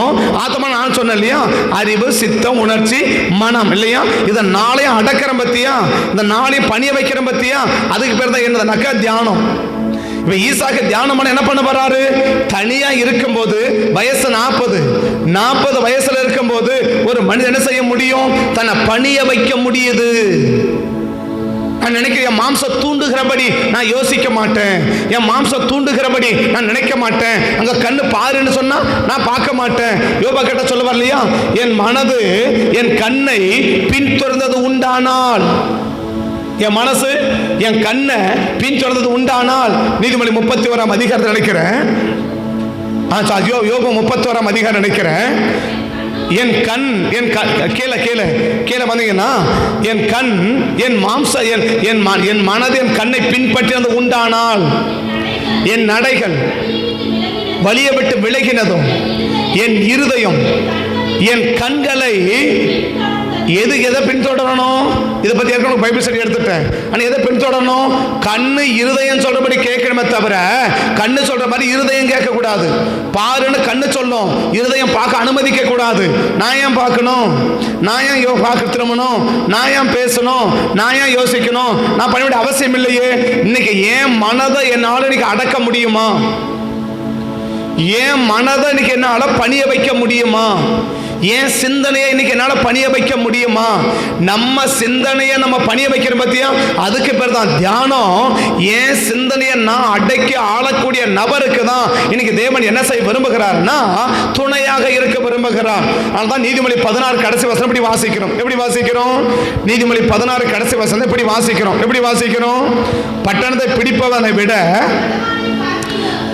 ஆத்மா நான் சொன்னேன் இல்லையா? அறிவு, சித்தம், உணர்ச்சி, மனம் இல்லையா? இதை நாளையும் அடக்கிற பத்தியா? இந்த நாளையும் பணிய வைக்கிற பத்தியா? அதுக்கு பேர் தான் என்னதுனாக்கா தியானம். இப்ப ஈசாக்கு தியானம் பண்ண என்ன பண்ண போறாரு? தனியா இருக்கும்போது வயசு 40 வயசுல இருக்கும்போது ஒரு மனிதன் என்ன செய்ய முடியும்? தன்னை பணிய வைக்க முடியுது. நான் நினைக்கிறேன், என் மாம்சம் தூண்டுகிறபடி நான் யோசிக்க மாட்டேன், என் மாம்சம் தூண்டுகிறபடி நான் நினைக்க மாட்டேன். அங்க கண்ணு பாருன்னு சொன்னா நான் பார்க்க மாட்டேன். யோபா கிட்ட சொல்லுவார் இல்லையா? என் மனது என் கண்ணை பின்தொடர்ந்தது உண்டானால், என் மனசு என் கண்ணை பின்தொடர்ந்தது உண்டானால். நீதிமொழி 31 அதிகாரத்தில் நினைக்கிறேன், யோபு 31 அதிகாரம் நினைக்கிறேன். என் கண், என் கீழே வந்தீங்கன்னா, என் கண், என் மாம்ச, என் மனது என் கண்ணை பின்பற்றினது உண்டானால், என் நடைகள் வலிய விட்டு விலகினதும், என் இருதயம் என் கண்களை எதை பின்தொடரணும்? இதை பத்தி ஏற்கனவே பைபிள் ஸ்டடி எடுத்துட்டேன். ஆனா எதை பின்தொடரணும்? கண்ணு இருதயம் சொல்றபடி கேட்கணுமே தவிர கண்ணு சொல்ற மாதிரி இருதயம் கேட்க கூடாது. பாருன்னு கண்ணு சொல்லும், இருதயம் பார்க்க அனுமதிக்க கூடாது. நான் ஏன் பார்க்கணும்? நான் ஏன் பார்க்க திரும்பணும்? நான் ஏன் பேசணும்? நான் ஏன் யோசிக்கணும்? நான் பண்ண வேண்டிய அவசியம் இல்லையே. இன்னைக்கு ஏன் மனதை என்னால் இன்னைக்கு அடக்க முடியுமா? ஏன் மனதை இன்னைக்கு என்னால பணிய வைக்க முடியுமா? ஏன் சிந்தனையை இன்னைக்கு என்னால பணிய வைக்க முடியுமா? நம்ம சிந்தனையை நம்ம பணிய வைக்கிற பத்தியா? அதுக்கு பேர் தான் தியானம். ஏன் சிந்தனையை நான் அடக்கி ஆளக்கூடிய நபருக்கு தான் இன்னைக்கு தேவன் என்ன செய்ய விரும்புகிறார்னா துணையாக இருக்க விரும்புகிறார். அதனால்தான் நீதிமொழி 16 கடைசி வசனம் எப்படி வாசிக்கிறோம்? எப்படி வாசிக்கிறோம்? நீதிமொழி 16 கடைசி வசனம் எப்படி வாசிக்கிறோம்? எப்படி வாசிக்கிறோம்? பட்டணத்தை பிடிப்பவனை விட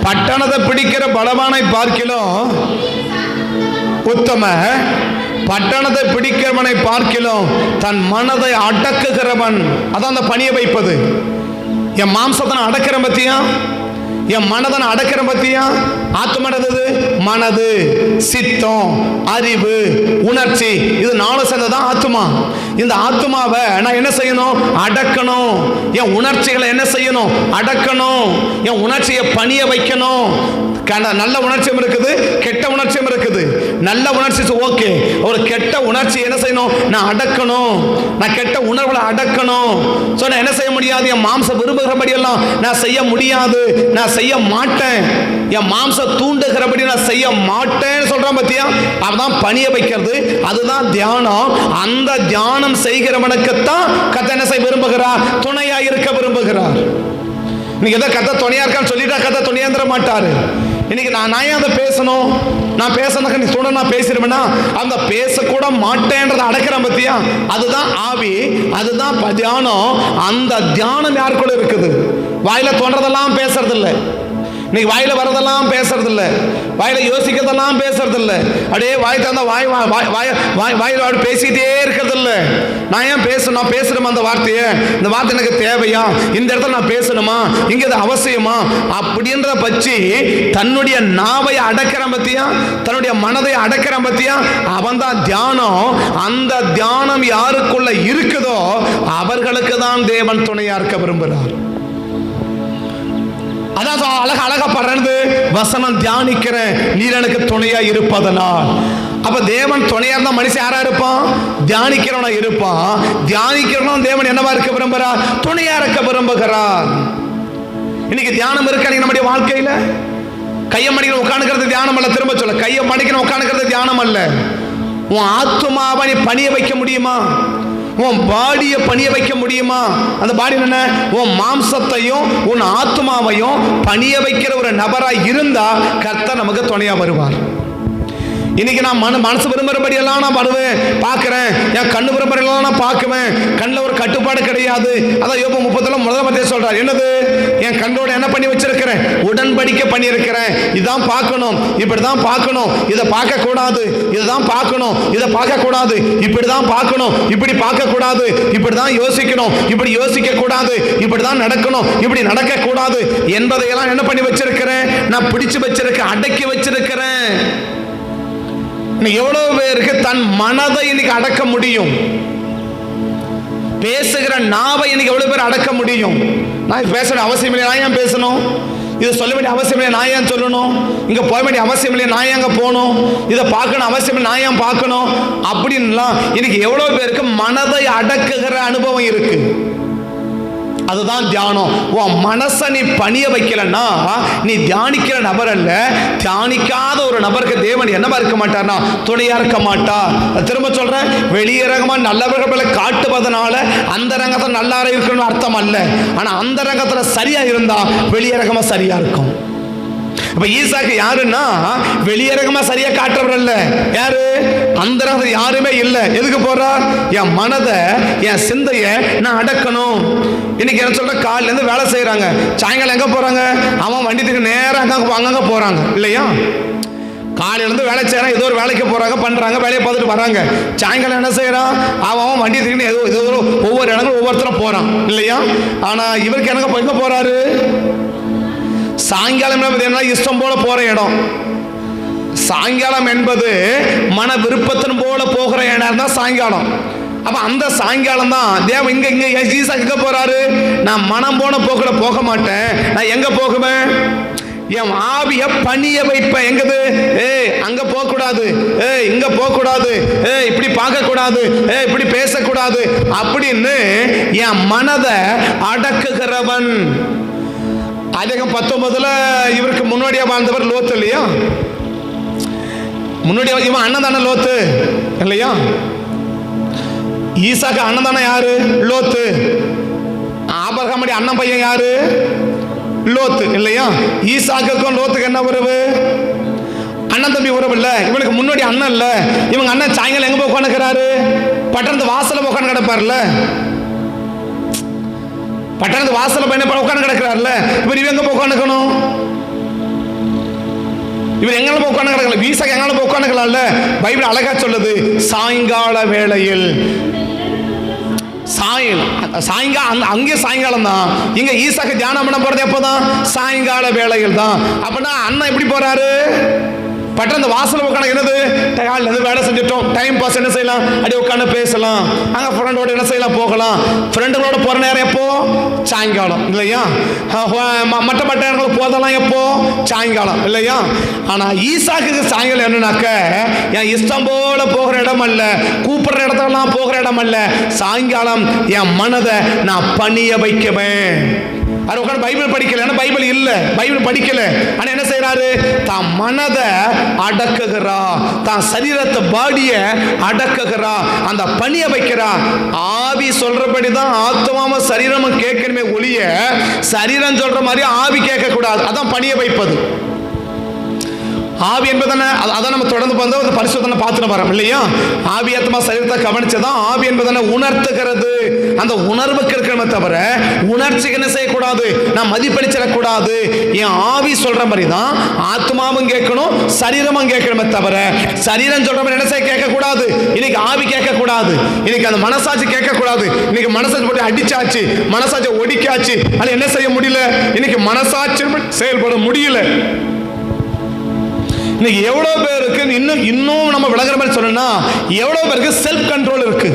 பட்டணத்தை பிடிக்கிற பலவானை பார்க்கிலும் உத்தம பட்டணத்தை பிடிக்கிறவனை பார்க்கிலும் தன் மனதை அடக்குகிறவன். அதான் அந்த பணியை வைப்பது. என் மாம்சத்தை நான் அடக்கிறேன் பத்தியா, என் மனதை நான் அடக்கிறேன் பத்தியா. ஆத்மனது மனது, சித்தம், அறிவு, உணர்ச்சி, இது நானும் சேர்ந்ததான் ஆத்மா. இந்த ஆத்மாவை நான் என்ன செய்யணும்? அடக்கணும். என் உணர்ச்சிகளை என்ன செய்யணும்? அடக்கணும். என் உணர்ச்சியை பணிய வைக்கணும். நல்ல உணர்ச்சியும் இருக்குது, கெட்ட உணர்ச்சியும் இருக்குது. நல்ல உணர்ச்சி ஓகே, ஒரு கெட்ட உணர்ச்சி என்ன செய்யணும்? நான் அடக்கணும். நான் கெட்ட உணர்வுகளை அடக்கணும். நான் என்ன செய்ய முடியாது? என் மாம்சம் விரும்புகிறபடி எல்லாம் நான் செய்ய முடியாது, நான் செய்ய மாட்டேன். என் மாம்சம் தூண்டுகிறபடி நான் செய்ய மாட்டேன்னு சொல்றான் பத்தியா. அதுதான் பணிய வைக்கிறது, அதுதான் தியானம். அந்த தியானம் செய்கிறவனுக்குத்தான் கர்த்தர் என்ன செய்ய விரும்புகிறார்? துணையா இருக்க விரும்புகிறார். நீங்க எதை கர்த்தர் துணையா இருக்கான்னு சொல்லிட்டா கர்த்தர் துணையா இருந்துட மாட்டாரு. இன்னைக்கு நான் ஏன் அதை பேசணும்? நான் பேசினாக்க நீ சொல்ல நான் பேசிடுவேன்னா அந்த பேசக்கூட மாட்டேன்றதை அடக்கிறேன் பத்தியா. அதுதான் ஆவி, அதுதான் தியானம். அந்த தியானம் யாருக்குள்ள இருக்குது? வாயில தோன்றதெல்லாம் பேசுறது இல்லை, இன்னைக்கு வாயில வரதெல்லாம் பேசுறது இல்லை, வாயில யோசிக்கிறதெல்லாம் பேசுறது இல்லை. அப்படியே வாய் தந்த வாயில பேசிட்டே இருக்கிறது இல்லை. நான் ஏன் பேசணும்? நான் பேசணுமா அந்த வார்த்தையை? இந்த வார்த்தை எனக்கு தேவையா? இந்த இடத்துல நான் பேசணுமா? இங்க இது அவசியமா? அப்படின்ற பற்றி தன்னுடைய நாவை அடக்கிறேன் பத்தியா, தன்னுடைய மனதை அடக்கிறேன் பத்தியா. அவன் தான் தியானம். அந்த தியானம் யாருக்குள்ள இருக்குதோ அவர்களுக்கு தான் தேவன் துணையா இருக்க விரும்புகிறார். அதான் அழகா பறந்து வசனம் தியானிக்கிறேன், நீர் எனக்கு துணையா இருப்பதனால். அப்ப தேவன் துணையா இருந்தா மனுஷன் யாரா இருப்பான்? தியானிக்கிறவனா இருப்பான். தியானிக்கிறவனும் தேவன் என்னவா இருக்க விரும்புகிறார்? துணையா இருக்க விரும்புகிறார். இன்னைக்கு தியானம் இருக்க நம்முடைய வாழ்க்கையில கையை மடிக்கணும் உட்காந்துக்கிறது தியானம் அல்ல. திரும்ப சொல்ல, கையை மடிக்கணும் உட்காந்துக்கிறது தியானம் அல்ல. உன் ஆத்துமாவை நீ பணிய வைக்க முடியுமா? உன் பாடியை பணிய வைக்க முடியுமா? அந்த பாடி என்ன? உன் மாம்சத்தையும் உன் ஆத்மாவையும் பணிய வைக்கிற ஒரு நபராய் இருந்தா கர்த்தர் நமக்கு துணையா வருவார். இன்னைக்கு நான் மனசு விரும்புறபடி எல்லாம் நான் வருவேன் பார்க்கிறேன், என் கண்ணு விரும்புறதெல்லாம் நான் பார்க்குவேன். கண்ணில் ஒரு கட்டுப்பாடு கிடையாது. அதான் யோபு 30 முதல் பத்தியே சொல்றார். என்னது? என் கண்ணோட என்ன பண்ணி வச்சிருக்கிறேன்? உடன்படிக்கை பண்ணி இருக்கிறேன். இதான் பார்க்கணும், இப்படிதான் பார்க்கணும், இதை பார்க்க கூடாது, இதுதான் பார்க்கணும், இதை பார்க்க கூடாது, இப்படிதான் பார்க்கணும், இப்படி பார்க்க கூடாது, இப்படிதான் யோசிக்கணும், இப்படி யோசிக்க கூடாது, இப்படிதான் நடக்கணும், இப்படி நடக்க கூடாது என்பதையெல்லாம் என்ன பண்ணி வச்சிருக்கிறேன்? நான் பிடிச்சு வச்சிருக்கேன், அடக்கி வச்சிருக்கிறேன். எவ்வளவு பேருக்கு தன் மனதை இன்னைக்கு அடக்க முடியும்? பேசுகிற நாவை இன்னைக்கு எவ்வளவு பேர் அடக்க முடியும்? நான் பேச அவசியம் இல்லை, நான் ஏன் பேசணும்? இதை சொல்ல வேண்டிய அவசியம் இல்லை, நான் ஏன் சொல்லணும்? இங்க போக வேண்டிய அவசியம் இல்லை, நான் ஏங்க போகணும்? இதை பார்க்கணும் அவசியம் இல்லை, நான் ஏன் பார்க்கணும்? அப்படின்லாம் இன்னைக்கு எவ்வளவு பேருக்கு மனதை அடக்குகிற அனுபவம் இருக்கு. அதுதான் தியானம். உன் மனசை நீ பணிய வைக்கலன்னா நீ தியானிக்கிற நபர் அல்ல. தியானிக்காத ஒரு நபருக்கு தேவன் என்னவா இருக்க மாட்டார்னா துணையா இருக்க மாட்டார். திரும்ப சொல்றேன், வெளியரங்கமா நல்லவர்களை காட்டுவதனால அந்த ரங்கத்தில் நல்லார இருக்கணும்னு அர்த்தம் அல்ல. ஆனா அந்த ரங்கத்துல சரியா இருந்தா வெளியரங்கமா சரியா இருக்கும். அப்ப ஈசாக்கு யாருன்னா வெளியரங்கமா சரியா காட்டுறவர் அல்ல. யாரு? அந்த யாருமே இல்ல. எதுக்கு போறார்? என் மனதை, என் சிந்தையை நான் அடக்கணும். இன்னைக்கு என்ன சொல்ற, காலையில இருந்து வேலை செய்யறாங்க, சாயங்காலம் எங்க போறாங்க? அவன் வண்டிக்கு நேரம் அங்கங்க போறாங்க இல்லையா? காலையில இருந்து வேலை செய்யறான், ஏதோ ஒரு வேலைக்கு போறாங்க, பண்றாங்க, வேலையை பார்த்துட்டு வராங்க. சாயங்காலம் என்ன செய்யறான்? அவன் வண்டி தூக்கிட்டு ஏதோ ஒவ்வொரு இடங்களும் ஒவ்வொருத்தரும் போறான் இல்லையா? ஆனா இவருக்கு எனக்கு எங்க போறாரு? சாயங்காலம் இஷ்டம் போல போற இடம். சாயங்காலம் என்பது மன விருப்பத்தின் போல போகிற இடம் தான் சாயங்காலம். அப்ப அந்த சாயங்காலம் தான் தேவன் இங்க எங்க போறாரு? நான் மனம் போன போக்குல போக மாட்டேன். நான் எங்க போகுவேன்? என் ஆவிய பணிய வைப்பேன். எங்கது? அங்க போக கூடாது, இங்க போக கூடாது, இப்படி பார்க்க கூடாது, இப்படி பேசக்கூடாது அப்படின்னு என் மனதை அடக்குகிறவன். அதிகம் 19 இவருக்கு முன்னோடியா வாழ்ந்தவர் லோத்து இல்லையா? முன்னோடியா இவன் அண்ணன் தானே லோத்து இல்லையா? ஈசாக்கு அண்ணன் தானே யாரு? லோத்து. ஆபிரகாமுடைய அண்ணன் பையன் யாரு? லோத்து இல்லையா? ஈசாக்குக்கும் லோத்துக்கு என்ன உறவு? அண்ணன் தம்பி உறவு இல்ல. இவனுக்கு முன்னாடி அண்ணன் இல்ல. இவங்க அண்ணன் சாயங்காலம் எங்க போய் உட்காந்துக்கிறாரு? பட்டணத்து வாசல உட்காந்து கிடப்பாருல்ல. பட்டணத்து வாசல பையனை உட்காந்து கிடக்கிறாருல்ல. இவர் இவங்க போய் உட்காந்துக்கணும். இவர் எங்கால போய் உட்கார்ந்து கிடக்கல, ஈசாக்கு எங்கால போய் உட்காந்துக்கலாம்ல. பைபிள் அழகா சொல்லுது, சாயங்கால வேளையில். சாயங்காலம் அங்கே சாயங்காலம் தான். இங்க ஈசாக்கு தியானம் பண்ண போறது எப்போதான்? சாயங்கால வேளையில் தான். அப்படின்னா அண்ணன் எப்படி போறாரு? பட் அந்த வாசல் உட்காந்து என்னது, காலையில் வேலை செஞ்சுட்டோம், டைம் பாஸ் என்ன செய்யலாம், அப்படி உட்காந்து பேசலாம், அங்கே ஃப்ரெண்டோட என்ன செய்யலாம், போகலாம். ஃப்ரெண்டுகளோட போகிற நேரம் எப்போ? சாயங்காலம் இல்லையா? மற்ற நேரங்கள் போதெல்லாம் எப்போ? சாயங்காலம் இல்லையா? ஆனால் ஈசாக்கு சாயங்காலம் என்னன்னாக்க, என் இஷ்டம் போல போகிற இடம் அல்ல, கூப்பிடுற இடத்துலாம் போகிற இடம் அல்ல. சாயங்காலம் என் மனதை நான் பணிய வைக்குவேன். அது உட்காந்து பைபிள் படிக்கல, ஏன்னா பைபிள் இல்லை, பைபிள் படிக்கல. ஆனா என்ன செய்யறாரு? தான் மனதை அடக்குகிறா, தான் சரீரத்தை பாடிய அடக்குகிறா, அந்த பணிய வைக்கிறா. ஆவி சொல்றபடிதான் ஆத்மாவும் சரீரமும் கேட்கணுமே ஒழிய, சரீரம் சொல்ற மாதிரி ஆவி கேட்க கூடாது. அதான் பணிய வைப்பது. ஆவி என்பதான அதான் நம்ம தொடர்ந்து வந்து பரிசுத்தனை பார்த்துட்டு வரோம் இல்லையா? ஆவி ஆத்மா சரீரத்தை கவனிச்சதான் ஆவி என்பதான உணர்த்துகிறது. அந்த உணர்வுக்கு இருக்கணுமே தவிர உணர்ச்சிக்கு என்ன செய்யக்கூடாது, நான் மதிப்பளிச்சிடக்கூடாது. என் ஆவி சொல்ற மாதிரி தான் ஆத்மாவும் கேட்கணும், சரீரமும் கேட்கணுமே தவிர சரீரம் சொல்ற மாதிரி என்ன செய்ய கேட்கக்கூடாது. இன்னைக்கு ஆவி கேட்கக்கூடாது, இன்னைக்கு அந்த மனசாட்சி கேட்கக்கூடாது. இன்னைக்கு மனசாட்சி போட்டு அடிச்சாச்சு, மனசாட்சி ஒடிக்காச்சு, அது என்ன செய்ய முடியல, இன்னைக்கு மனசாட்சி செயல்பட முடியல. இன்னைக்கு எவ்வளவு பேருக்கு இன்னும் நம்ம விளங்குற மாதிரி சொல்லணும்னா, எவ்வளவு பேருக்கு செல்ஃப் கண்ட்ரோல் இருக்கு,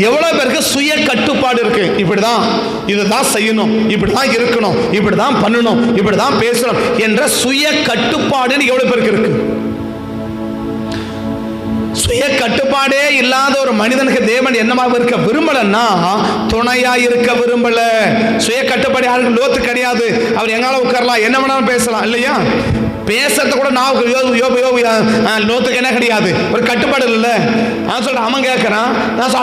எவ்வளவு பேருக்கு சுய கட்டுப்பாடு இருக்கு. இப்படிதான் இதுதான் செய்யணும், இப்படிதான் இருக்கணும், இப்படிதான் பண்ணணும், இப்படிதான் பேசணும் என்ற சுய கட்டுப்பாடு எவ்வளவு பேருக்கு இருக்கு? சுய கட்டுப்பாடே இல்லாத ஒரு மனிதனுக்கு தேவன் என்னமாக இருக்க விரும்பலன்னா துணையா இருக்க விரும்பல. சுய கட்டுப்பாடு யாருக்கு? லோத்து கிடையாது. அவர் எங்கால உட்காரலாம், என்ன வேணாலும் பேசலாம் இல்லையா? பேசுறது கூட நான் லோத்துக்கு என்ன கிடையாது, ஒரு கட்டுப்பாடு இல்லை. நான் சொல்றேன், அவன் கேட்கறான், நான்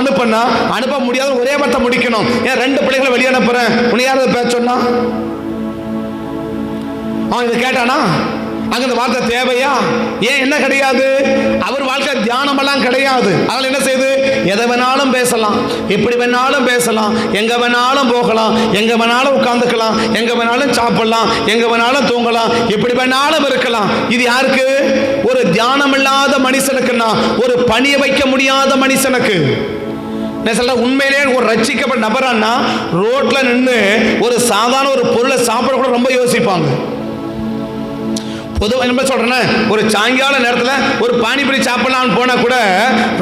அனுப்ப முடியாத ஒரே வார்த்தை முடிக்கணும். ஏன் 2 பிள்ளைகளை வெளியே அனுப்புறேன், உன்னை யாராவது பேச சொன்னா? அவன் இதை கேட்டானா? அங்க இந்த வார்த்தை தேவையா? ஏன் என்ன கிடையாது? அவர் வாழ்க்கை தியானம் எல்லாம் கிடையாது. அதனால என்ன செய்யுது? எதை வேணாலும் பேசலாம், எப்படி வேணாலும் பேசலாம், எங்க வேணாலும் போகலாம், எங்க வேணாலும் உட்கார்ந்துக்கலாம், எங்க வேணாலும் சாப்பிடலாம், எங்க வேணாலும் தூங்கலாம், எப்படி வேணாலும் இருக்கலாம். இது யாருக்கு? ஒரு தியானம் இல்லாத மனுஷனுக்குன்னா, ஒரு பணிய வைக்க முடியாத மனுஷனுக்கு. உண்மையிலே ஒரு ரட்சிக்கப்பட்ட நபரானா ரோட்ல நின்று ஒரு சாதாரண ஒரு பொருளை சாப்பிட கூட ரொம்ப யோசிப்பாங்க. பொதுவாக என்ன சொல்றேன், ஒரு சாயங்கால நேரத்தில் ஒரு பானிபூரி சாப்பிடலாம்னு போனா கூட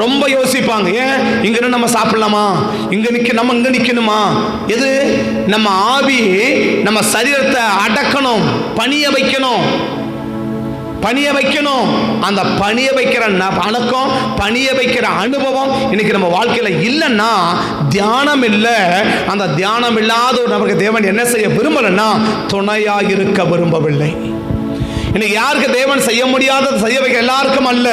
ரொம்ப யோசிப்பாங்க. ஏன் இங்க நம்ம சாப்பிடலாமா, நம்ம இங்க நிக்கணுமா? எது? நம்ம ஆவி நம்ம சரீரத்தை அடக்கணும், பணிய வைக்கணும், பணிய வைக்கணும். அந்த பணிய வைக்கிற அடக்கம், பணிய வைக்கிற அனுபவம் இன்னைக்கு நம்ம வாழ்க்கையில இல்லைன்னா தியானம் இல்லை. அந்த தியானம் இல்லாத ஒரு நபருக்கு தேவன் என்ன செய்ய விரும்பலன்னா துணையா இருக்க விரும்பவில்லை. இன்னைக்கு யாருக்கு தேவன் செய்ய முடியாத செய்ய வைக்க எல்லாருக்கும் அல்ல.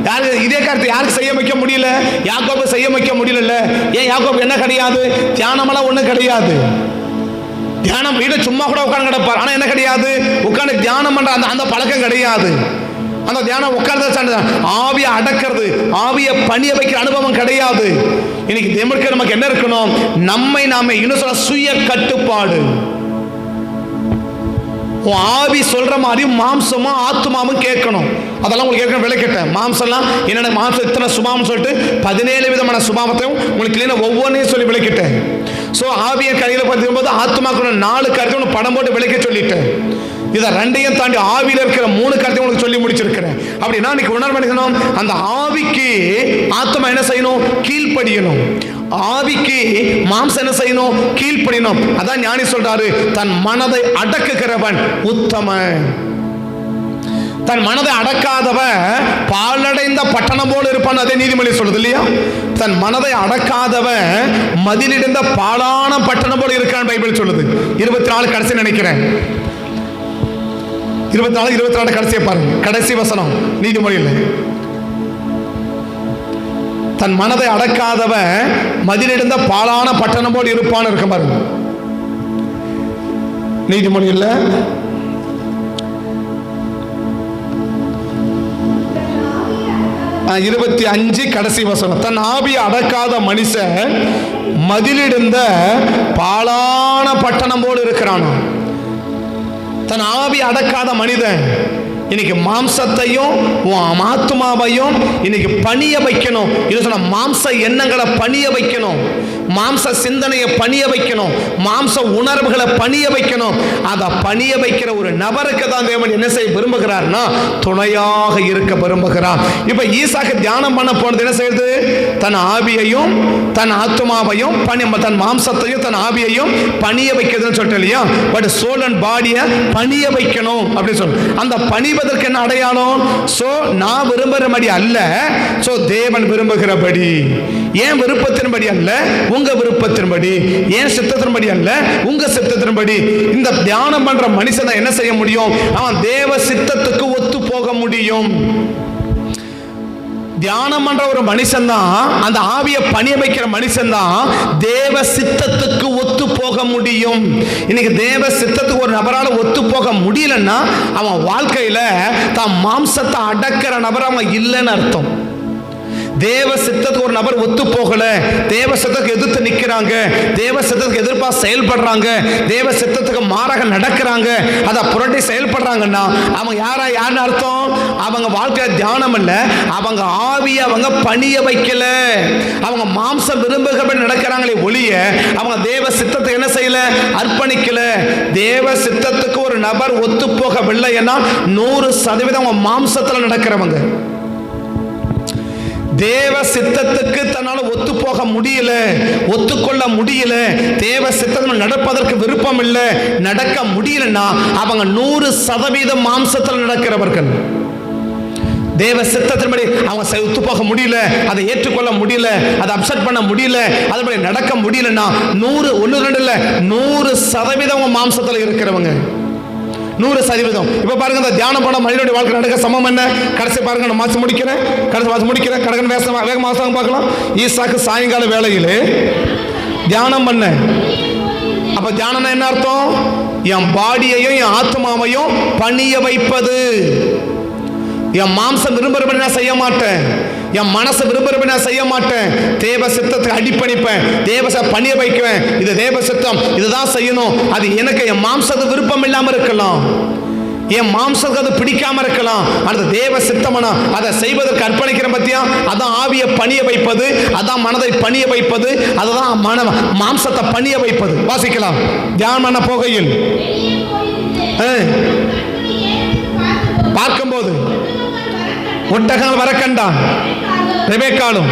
யாருக்கு இதே காரியத்தை யாருக்கு செய்ய வைக்க முடியல? யாக்கோபு செய்ய வைக்க முடியல. ஏன்? யாக்கோபு என்ன கிடையாது? தியானமெல்லாம் ஒன்றும் கிடையாது. தியானம் வீடு சும்மா கூட உட்கார்ந்து கிடப்பார், ஆனா என்ன கிடையாது? உட்கார்ந்து தியானம் பண்ற அந்த பழக்கம் கிடையாது. அந்த தியானம் உட்கார்ந்து ஆவியை அடக்கிறது, ஆவியை பணிய வைக்கிற அனுபவம் கிடையாது. இன்னைக்கு தேவனுக்கு நமக்கு என்ன இருக்கணும்? நம்மை நாம இன்னும் சொல்ல சுய கட்டுப்பாடு. ஆவி சொல்ற மாதிரி மாம்சமும் ஆத்மாவும் கேட்கணும். அதெல்லாம் உங்களுக்கு ஏற்கனவே விளக்கிட்டேன். மாம்சம்லாம் என்னென்ன, மாம்சம் இத்தனை சுபாவம் சொல்லிட்டு 17 விதமான சுபாவத்தையும் உங்களுக்கு ஒவ்வொன்றையும் சொல்லி விளக்கிட்டேன். ஸோ ஆவியை கையில் பார்த்துக்கும்போது ஆத்மாக்கு 4 காரியத்தை படம் போட்டு விளக்க சொல்லிட்டேன். இதை 2ஐயும் தாண்டி ஆவியில் இருக்கிற 3 காரியத்தை உங்களுக்கு சொல்லி முடிச்சிருக்கிறேன். அப்படின்னா இன்னைக்கு உணர்வு பண்ணிக்கணும், அந்த ஆவிக்கு ஆத்மா என்ன செய்யணும்? கீழ்ப்படியணும். ஆவிக்கு மாம்சம் என்ன செய்யணும்? கீழ்ப்படியணும். அதான் ஞானி சொல்றாரு, தன் மனதை அடக்குகிறவன் உத்தமன். தன் மனதை அடக்காதவன் பாலடைந்த பட்டணம் போல இருப்பான். அதே நீதிமொழி சொல்றது இல்லையா? தன் மனதை அடக்காதவன் மதிலிருந்த பாலான பட்டணம் போல இருக்கான் பைபிள் சொல்லுது. 24 கடைசி நினைக்கிறேன், 24 கடைசியை பாருங்க, கடைசி வசனம் நீதிமொழியில். தன் மனதை அடக்காதவன் மதிலிருந்த பாலான பட்டணம் போல் இருப்பான் இருக்க பாருங்க நீதிமொழியில். ஆ 25 கடைசி வசனம். தன் ஆவியை அடக்காத மனுஷன் மதிலிருந்த பாலான பட்டணம் போல் இருக்கிறான். தன் ஆவி அடக்காத மனிதன் இன்னைக்கு மாம்சத்தையும் ஆத்மாவையும் இன்னைக்கு பணிய வைக்கணும். இது சொன்ன மாம்ச எண்ணங்களை பணிய வைக்கணும், மாம்ச சிந்தனையை பணிய வைக்கணும், மாம்ச உணர்வுகளை பணிய வைக்கணும். அதை பணிய வைக்கிற ஒரு நபருக்கு தான் தேவன் என்ன செய்ய விரும்புகிறார்னா துணையாக இருக்க விரும்புகிறார். இப்ப ஈசாக்கு தியானம் பண்ண போனது என்ன செய்யுது? தன் ஆவியையும் தன் ஆத்மாவையும் தன் மாம்சத்தையும் தன் ஆவியையும் பணிய வைக்கிறதுன்னு சொல்லிட்டு இல்லையா? பட் சோல் அண்ட் பாடியை பணிய வைக்கணும் அப்படின்னு சொல்லு. அந்த பணிவதற்கு என்ன அடையாளம்? சோ நான் விரும்புகிறபடி அல்ல, சோ தேவன் விரும்புகிறபடி. ஏன் விருப்பத்தின்படி அல்ல, உங்க விருப்பத்தின்படி. ஏன் சித்தத்தின்படி அல்ல, உங்க சித்தத்தின்படி. இந்த தியானம் பண்ற மனுஷனை என்ன செய்ய முடியும்? அவன் தேவ சித்தத்துக்கு ஒத்து போக முடியும். தியானம் பண்ற ஒரு மனுஷன் தான், அந்த ஆவியை பணிய வைக்கிற மனுஷன் தான் தேவ சித்தத்துக்கு ஒத்து போக முடியும். இன்னைக்கு தேவ சித்தத்துக்கு ஒரு நபரால் ஒத்து போக முடியலன்னா அவன் வாழ்க்கையில தான் மாம்சத்தை அடக்கிற நபர் அவன் இல்லைன்னு அர்த்தம். தேவ சித்தத்துக்கு ஒரு நபர் ஒத்து போகல, தேவ சித்தத்துக்கு எதிர்த்து நிற்கிறாங்க, தேவ சித்தத்துக்கு எதிர்ப்பா செயல்படுறாங்க, தேவ சித்தத்துக்கு மாறாக நடக்கிறாங்க, அதை புரட்டி செயல்படுறாங்கன்னா அவங்க யாருன்னு அர்த்தம்? அவங்க வாழ்க்கையில தியானம் இல்ல, அவங்க ஆவியை அவங்க பணிய வைக்கல, அவங்க மாம்சம் விரும்புகிறபடி நடக்கிறாங்களே ஒழிய அவங்க தேவ சித்தத்தை என்ன செய்யல, அர்ப்பணிக்கல. தேவ சித்தத்துக்கு ஒரு நபர் ஒத்து போகவில்லை ஏன்னா 100% அவங்க மாம்சத்தில் நடக்கிறவங்க. தேவ சித்தத்துக்கு தன்னால ஒத்து போக முடியல, ஒத்துக்கொள்ள முடியல, தேவ சித்தம் நடப்பதற்கு விருப்பம் இல்லை, நடக்க முடியலன்னா அவங்க 100% மாம்சத்தில் நடக்கிறவர்கள். தேவ சித்தத்தின்படி அவங்க ஒத்து போக முடியல, அதை ஏற்றுக்கொள்ள முடியல, அதை அப்செட் பண்ண முடியல, அதுபடி நடக்க முடியலன்னா 100% மாம்சத்தில் இருக்கிறவங்க. 100%. இப்ப பாருங்க, இந்த தியானம் பண்ண மனிதனுடைய வாழ்க்கை நடக்க சமம் என்ன? கடைசி பாருங்க, நான் மாசம் முடிக்கிறேன், கடகன் வேகமாக பார்க்கலாம். ஈசாக்கு சாயங்கால வேளையிலே தியானம் பண்ண. அப்ப தியானம் என்ன அர்த்தம்? என் பாடியையும் என் ஆத்மாவையும் பணிய வைப்பது. என் மாம்சம் விரும்புறபடி நான் செய்ய மாட்டேன், என் மனசை விரும்புறபடி நான் செய்ய மாட்டேன், தேவ சித்தத்தை அடிப்பணிப்பேன், தேவ பணிய வைக்குவேன். இது தேவ சித்தம், இதுதான் செய்யணும். அது எனக்கு என் மாம்சத்து விருப்பம் இல்லாம இருக்கலாம், என் மாம்சத்துக்கு அது பிடிக்காம இருக்கலாம், அது தேவ சித்தமனா அதை செய்வதற்கு அர்ப்பணிக்கிற பத்தியா. அதான் ஆவியை பணிய வைப்பது, அதான் மனதை பணிய வைப்பது, அதுதான் மாம்சத்தை பணிய வைப்பது. வாசிக்கலாம். தியானம் பண்ண போகையில் பார்க்கும்போது ஒட்டகங்கள் வர கண்டான், ரெபெக்காளும்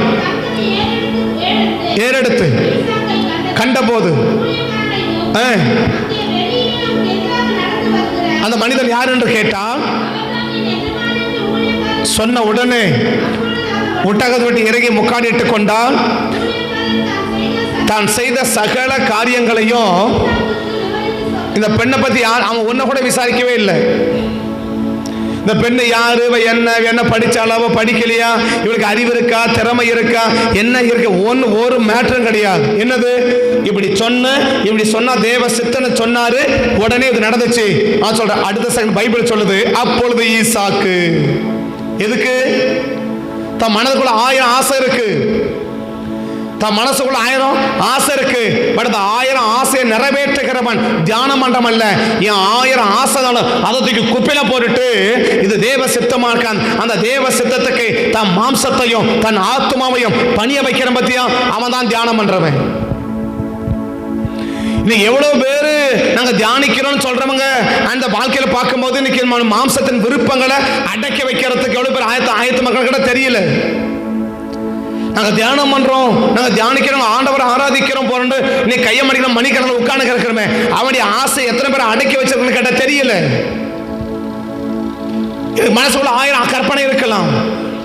ஏறெடுத்து கண்டபோது அந்த மனிதன் யார் என்று கேட்டால், சொன்ன உடனே ஒட்டகத்தை விட்டு இறங்கி முக்காடிட்டு கொண்டால் தான் செய்த சகல காரியங்களையும் இந்த பெண்ணை பத்தி அவன் ஒன்ன கூட விசாரிக்கவே இல்லை. இந்த பெண்ணு யாரு, என்ன படிச்சாலோ படிக்கலையா, இவளுக்கு அறிவு இருக்கா, திறமை இருக்கா, என்ன இருக்கு, ஒரு மேட்டரும் கிடையாது. என்னது இப்படி சொன்னா தேவ சித்தனை சொன்னாரு, உடனே இது நடந்துச்சு. நான் சொல்றேன், அடுத்த செகண்ட் பைபிள் சொல்லுது, அப்பொழுது ஈசாக்கு எதுக்கு? தன் மனதுக்குள்ள 1000 ஆசை இருக்கு, தன் மனசுக்குள்ள 1000 ஆசை இருக்கு. பட் அந்த 1000 ஆசையை நிறைவேற்றுகிறவன் தியானம் மன்றம் அல்ல. என் 1000 ஆசை அதை தூக்கி குப்பையில போட்டுட்டு இது தேவ சித்தமா இருக்கான், அந்த தேவ சித்தத்துக்கு தன் மாம்சத்தையும் தன் ஆத்மாவையும் பணிய வைக்கிற பத்தியா அவன் தான் தியானம் பண்றவன். இன்னைக்கு எவ்வளவு பேரு நாங்க தியானிக்கிறோம் சொல்றவங்க அந்த வாழ்க்கையில பார்க்கும்போது இன்னைக்கு மாம்சத்தின் விருப்பங்களை அடக்கி வைக்கிறதுக்கு எவ்வளவு பேர் ஆயத்த மக்கள் கூட தெரியல. நாங்க தியானம் பண்றோம், நாங்க தியானிக்கிறோம், ஆண்டவரை ஆராதிக்கிறோம் போறோம், நீ கையை மடிக்கிறோம், மணிக்கணக்கில் உட்கார்ந்து இருக்கிறோமே, அவனுடைய ஆசை எத்தனை பேர் அடக்கி வச்சிருக்கணும்னு கேட்டா தெரியல. மனசுக்குள்ள 1000 கற்பனை இருக்கலாம்,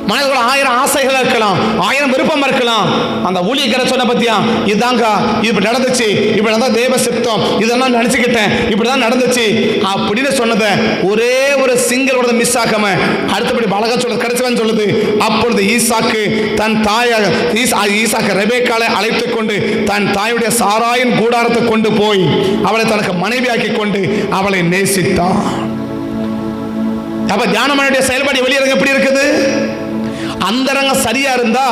மனதுக்குள்ள 1000 ஆசைகள் இருக்கலாம், 1000 விருப்பம் இருக்கலாம். அந்த ஊழியக்கார சொன்ன பத்தியா, இதுதாங்க இப்படி நடந்துச்சு, இப்படி நடந்தா தேவ சித்தம், இதெல்லாம் நினைச்சுக்கிட்டேன், இப்படிதான் நடந்துச்சு அப்படின்னு சொன்னதை ஒரே ஒரு சிங்கிள் மிஸ் ஆகாம அடுத்தபடி பலகா சொல்றது கிடைச்சவன் சொல்லுது. அப்பொழுது ஈசாக்கு தன் தாயாக ஈசாக்கு ரெபெக்காளை அழைத்து கொண்டு தன் தாயுடைய சாராயின் கூடாரத்தை கொண்டு போய் அவளை தனக்கு மனைவியாக்கி கொண்டு அவளை நேசித்தான். அப்ப தியானமனுடைய செயல்பாடு வெளியரங்க எப்படி இருக்குது? அந்தரங்கம் சரியா இருந்தா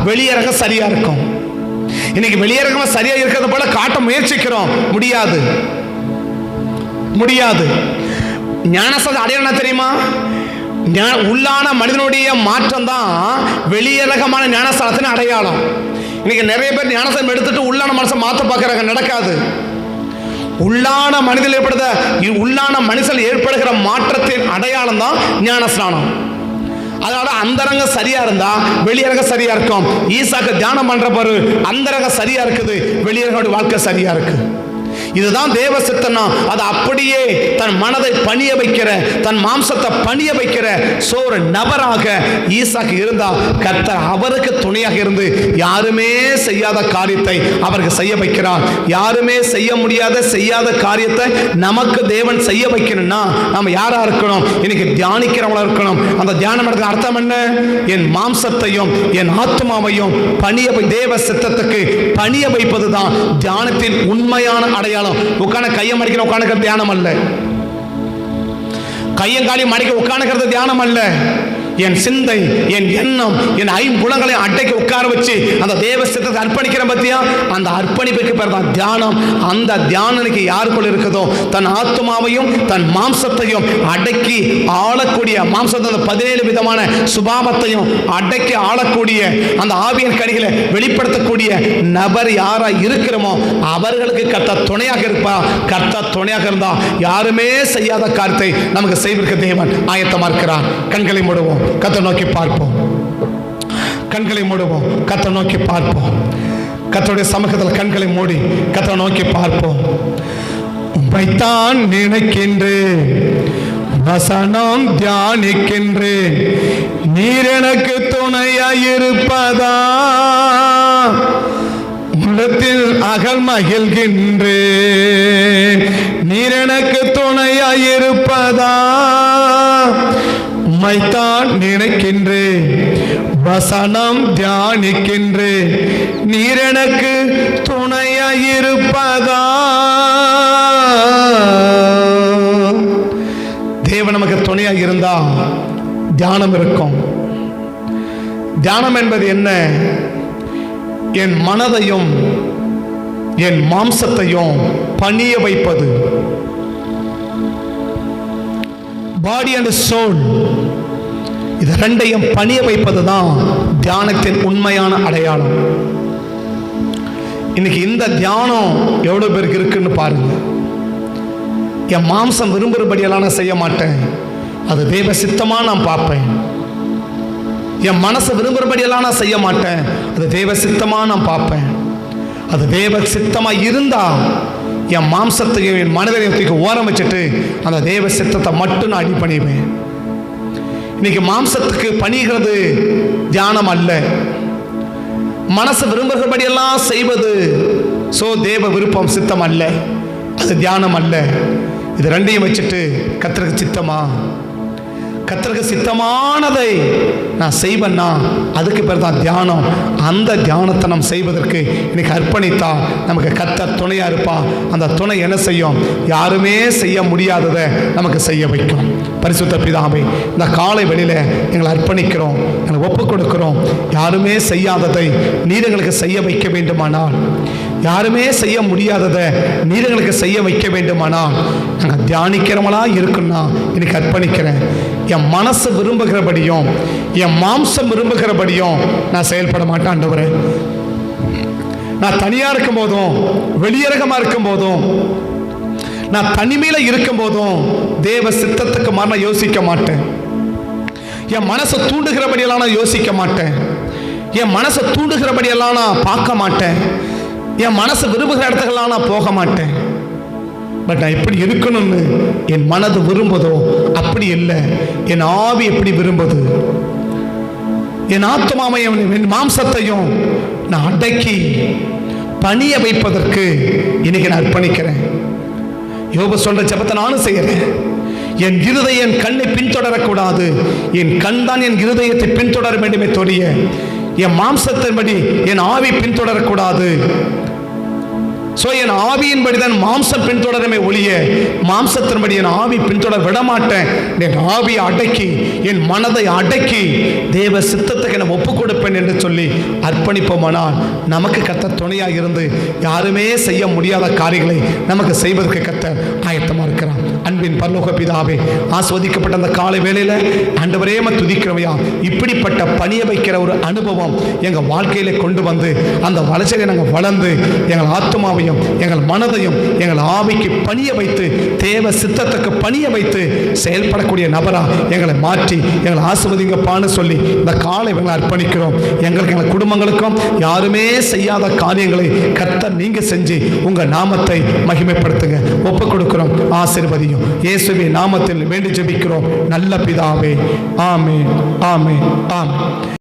வெளியரங்கம் சரியா இருக்கும். இன்னைக்கு வெளியரங்கம் சரியா இருக்கிறது போல காட்ட முயற்சிக்கிறோம், முடியாது. ஞானஸ்தான அடையாளம் என்ன தெரியுமா? உள்ளான மனிதனுடைய மாற்றம் தான் வெளியரகமான ஞானஸ்தானத்தின் அடையாளம். இன்னைக்கு நிறைய பேர் ஞானஸ்தானம் எடுத்துட்டு உள்ளான மனசை மாற்ற பார்க்கறாங்க, நடக்காது. உள்ளான மனிதன் உள்ளான மனுஷன் ஏற்படுகிற மாற்றத்தின் அடையாளம் தான் ஞானஸ்நானம். அதனால அந்தரங்கம் சரியா இருந்தா வெளியரங்கம் சரியா இருக்கும். ஈசாக்கு தியானம் பண்ற பாரு, அந்தரங்கம் சரியா இருக்குது, வெளியரங்க வாழ்க்கை சரியா இருக்கு. இதுதான் தேவ சித்தம்னா. அது அப்படியே தன் மனதை பணிய வைக்கிற, தன் மாம்சத்தை பணிய வைக்கிற ஒரு நபராக ஈசாக்கு இருந்தா கர்த்தர் அவருக்கு துணையாக இருந்து யாருமே செய்யாத காரியத்தை அவருக்கு செய்ய வைக்கிறார். யாருமே செய்ய முடியாத செய்யாத காரியத்தை நமக்கு தேவன் செய்ய வைக்கணும்னா நம்ம யாரா இருக்கணும்? இன்னைக்கு தியானிக்கிறவங்களா இருக்கணும். அந்த தியானம் எடுக்க அர்த்தம் என்ன? என் மாம்சத்தையும் என் ஆத்மாவையும் பணிய தேவ சித்தத்துக்கு பணிய வைப்பது தான் தியானத்தின் உண்மையான அடையாளம். உட்கான கையை மடிக்கிற உட்காந்துக்கிறது தியானம் அல்ல. கையங்காலி மடிக்க உட்காந்துக்கிறது தியானம் அல்ல. என் சிந்தை, என் எண்ணம், என் ஐம்புலங்களை அட்டைக்கு உட்கார வச்சு அந்த தேவ சித்தத்தை அர்ப்பணிக்கிறேன் பத்தியா, அந்த அர்ப்பணிப்புக்கு பேர் தான் தியானம். அந்த தியானனுக்கு யாருக்குள்ள இருக்குதோ தன் ஆத்மாவையும் தன் மாம்சத்தையும் அடக்கி ஆளக்கூடிய, மாம்சத்தை 17 விதமான சுபாவத்தையும் அடக்கி ஆளக்கூடிய, அந்த ஆவியின் கனிகளை வெளிப்படுத்தக்கூடிய நபர் யாரா இருக்கிறோமோ அவர்களுக்கு கர்த்தர் துணையாக இருப்பா. கர்த்தர் துணையாக இருந்தா யாருமே செய்யாத காரியத்தை நமக்கு செய்வதற்கு தேவன் ஆயத்தமா இருக்கிறார். கண்களை மூடுவோம், கர்த்தரை நோக்கி பார்ப்போம். கண்களை மூடுவோம், கர்த்தரை நோக்கி பார்ப்போம். கர்த்தருடைய சமூகத்தில் கண்களை மூடி கர்த்தரை நோக்கி பார்ப்போம். உம்மைத்தான் நினைக்கின்றேன், வசனம் தியானிக்கின்றேன், நீர் எனக்கு துணையாயிருப்பதா, உள்ளத்தில் அகல் மகிழ்கின்றேன், நீர் எனக்கு துணையாயிருப்பதா, உம்மைத்தான் நினைக்கின்றேன், வசனம் தியானிக்கின்றேன், நீர் எனக்கு துணையாயிருப்பதா. தேவன் நமக்கு துணையாக இருந்தா தியானம் இருக்கும். தியானம் என்பது என்ன? என் மனதையும் என் மாம்சத்தையும் பணிய வைப்பது. பாடி அண்ட் சோல், இது ரெண்டையும் பணிய வைப்பது தான் தியானத்தின் உண்மையான அடையாளம். இன்னைக்கு இந்த தியானம் எவ்வளவு பேருக்கு இருக்குன்னு பாருங்க. என் மாம்சம் விரும்புகிறபடியெல்லாம் நான் செய்ய மாட்டேன், அது தேவ சித்தமா நான் பார்ப்பேன். என் மனசை விரும்புகிறபடியெல்லாம் நான் செய்ய மாட்டேன், அது தேவ சித்தமா நான் பார்ப்பேன். அது தேவ சித்தமா இருந்தா என் மாம்சத்தையும் என் மனதையும் ஓரம் வச்சுட்டு அந்த தேவ சித்தத்தை மட்டும் நான் அடி பண்ணிடுவேன். இன்னைக்கு மாம்சத்துக்கு பணிகிறது தியானம் அல்ல. மனசு விரும்புகிறபடியெல்லாம் செய்வது தேவ விருப்பம், சித்தம் அல்ல, அது தியானம் அல்ல. இது ரெண்டையும் வச்சுட்டு கர்த்தருக்கு சித்தமா, கர்த்தருக்கு சித்தமானதை நான் செய்வேன்னா அதுக்கு பேர் தான் தியானம். அந்த தியானத்தை நாம் செய்வதற்கு இன்னைக்கு அர்ப்பணித்தா நமக்கு கர்த்தர் துணையா இருப்பா. அந்த துணை என்ன செய்யும்? யாருமே செய்ய முடியாததை நமக்கு செய்ய வைக்கும். பரிசுத்த பிதாவே, இந்த காலை வெளியில எங்களை அர்ப்பணிக்கிறோம், எங்களை ஒப்புக் கொடுக்கிறோம். யாருமே செய்யாததை நீர் எங்களுக்கு செய்ய வைக்க வேண்டுமானால், யாருமே செய்ய முடியாததை நீர் எங்களுக்கு செய்ய வைக்க வேண்டுமானால் நாங்கள் தியானிக்கிறவங்களா இருக்குன்னா இன்னைக்கு அர்ப்பணிக்கிறேன். என் மனசு விரும்புகிறபடியும் என் மாம்சம் விரும்புகிறபடியும் நான் செயல்பட மாட்டேன் ஆண்டவரே. நான் தனியா இருக்கும் போதும் வெளியரகமா இருக்கும் போதும் நான் தனிமையில இருக்கும் போதும் தேவ சித்தத்துக்கு மாற யோசிக்க மாட்டேன். என் மனசை தூண்டுகிறபடியெல்லாம் நான் யோசிக்க மாட்டேன். என் மனசை தூண்டுகிறபடியெல்லாம் நான் பார்க்க மாட்டேன். என் மனசு விரும்புகிற இடத்துக்கெல்லாம் நான் போக மாட்டேன். பட் நான் எப்படி இருக்கணும்னு என் மனது விரும்புதோ அப்படி இல்லை. என் ஆவி எப்படி விரும்புது, என் ஆத்மாவையும் என் மாம்சத்தையும் நான் அடக்கி பணிய வைப்பதற்கு இன்னைக்கு நான் அர்ப்பணிக்கிறேன். யோபு சொல்ற ஜெபத்தை நானும் செய்கிறேன். என் இருதயம் என் கண்ணை பின்தொடரக்கூடாது, என் கண் தான் என் இருதயத்தை பின்தொடர வேண்டுமே தோழிய என் மாம்சத்தின்படி என் ஆவி பின்தொடரக்கூடாது. ஸோ என் ஆவியின்படி தான் மாம்சம் பின்தொடருமே ஒழிய மாம்சத்தின்படி என் ஆவி பின்தொடர விடமாட்டேன். என் ஆவியை அடக்கி என் மனதை அடக்கி தேவ சித்தத்துக்கு என ஒப்பு கொடுப்பேன் என்று சொல்லி அர்ப்பணிப்போமானால் நமக்கு கர்த்தர் துணையாக இருந்து யாருமே செய்ய முடியாத காரியங்களை நமக்கு செய்வதற்கு கர்த்தர் ஆயத்தமாக இருக்கிறார். அன்பின் பரலோக பிதாவே, ஆஸ்வதிக்கப்பட்ட அந்த காலை வேளையில் ஆண்டவரே துதிக்கிறவையா, இப்படிப்பட்ட பணிய வைக்கிற ஒரு அனுபவம் எங்கள் வாழ்க்கையில கொண்டு வந்து அந்த வளர்ச்சியை நாங்கள் வளர்ந்து எங்கள் ஆத்மாவை எங்கள் மனதையும் எங்கள் ஆவிக்கு பணிய வைத்து தேவ சித்தத்துக்கு பணிய வைத்து செயல்படக்கூடிய நபரா எங்களை மாற்றி எங்களை ஆசீர்வதிங்கப்பான்னு சொல்லி இந்த காலை எங்களை அர்ப்பணிக்கிறோம். எங்களுக்கு எங்கள் குடும்பங்களுக்கும் யாருமே செய்யாத காரியங்களை கர்த்தர் நீங்க செஞ்சு உங்க நாமத்தை மகிமைப்படுத்துங்க. ஒப்பு கொடுக்கிறோம், ஆசீர்வதியும். இயேசுவின் நாமத்தில் வேண்டி ஜெபிக்கிறோம் நல்ல பிதாவே. ஆமென், ஆமென், ஆமென்.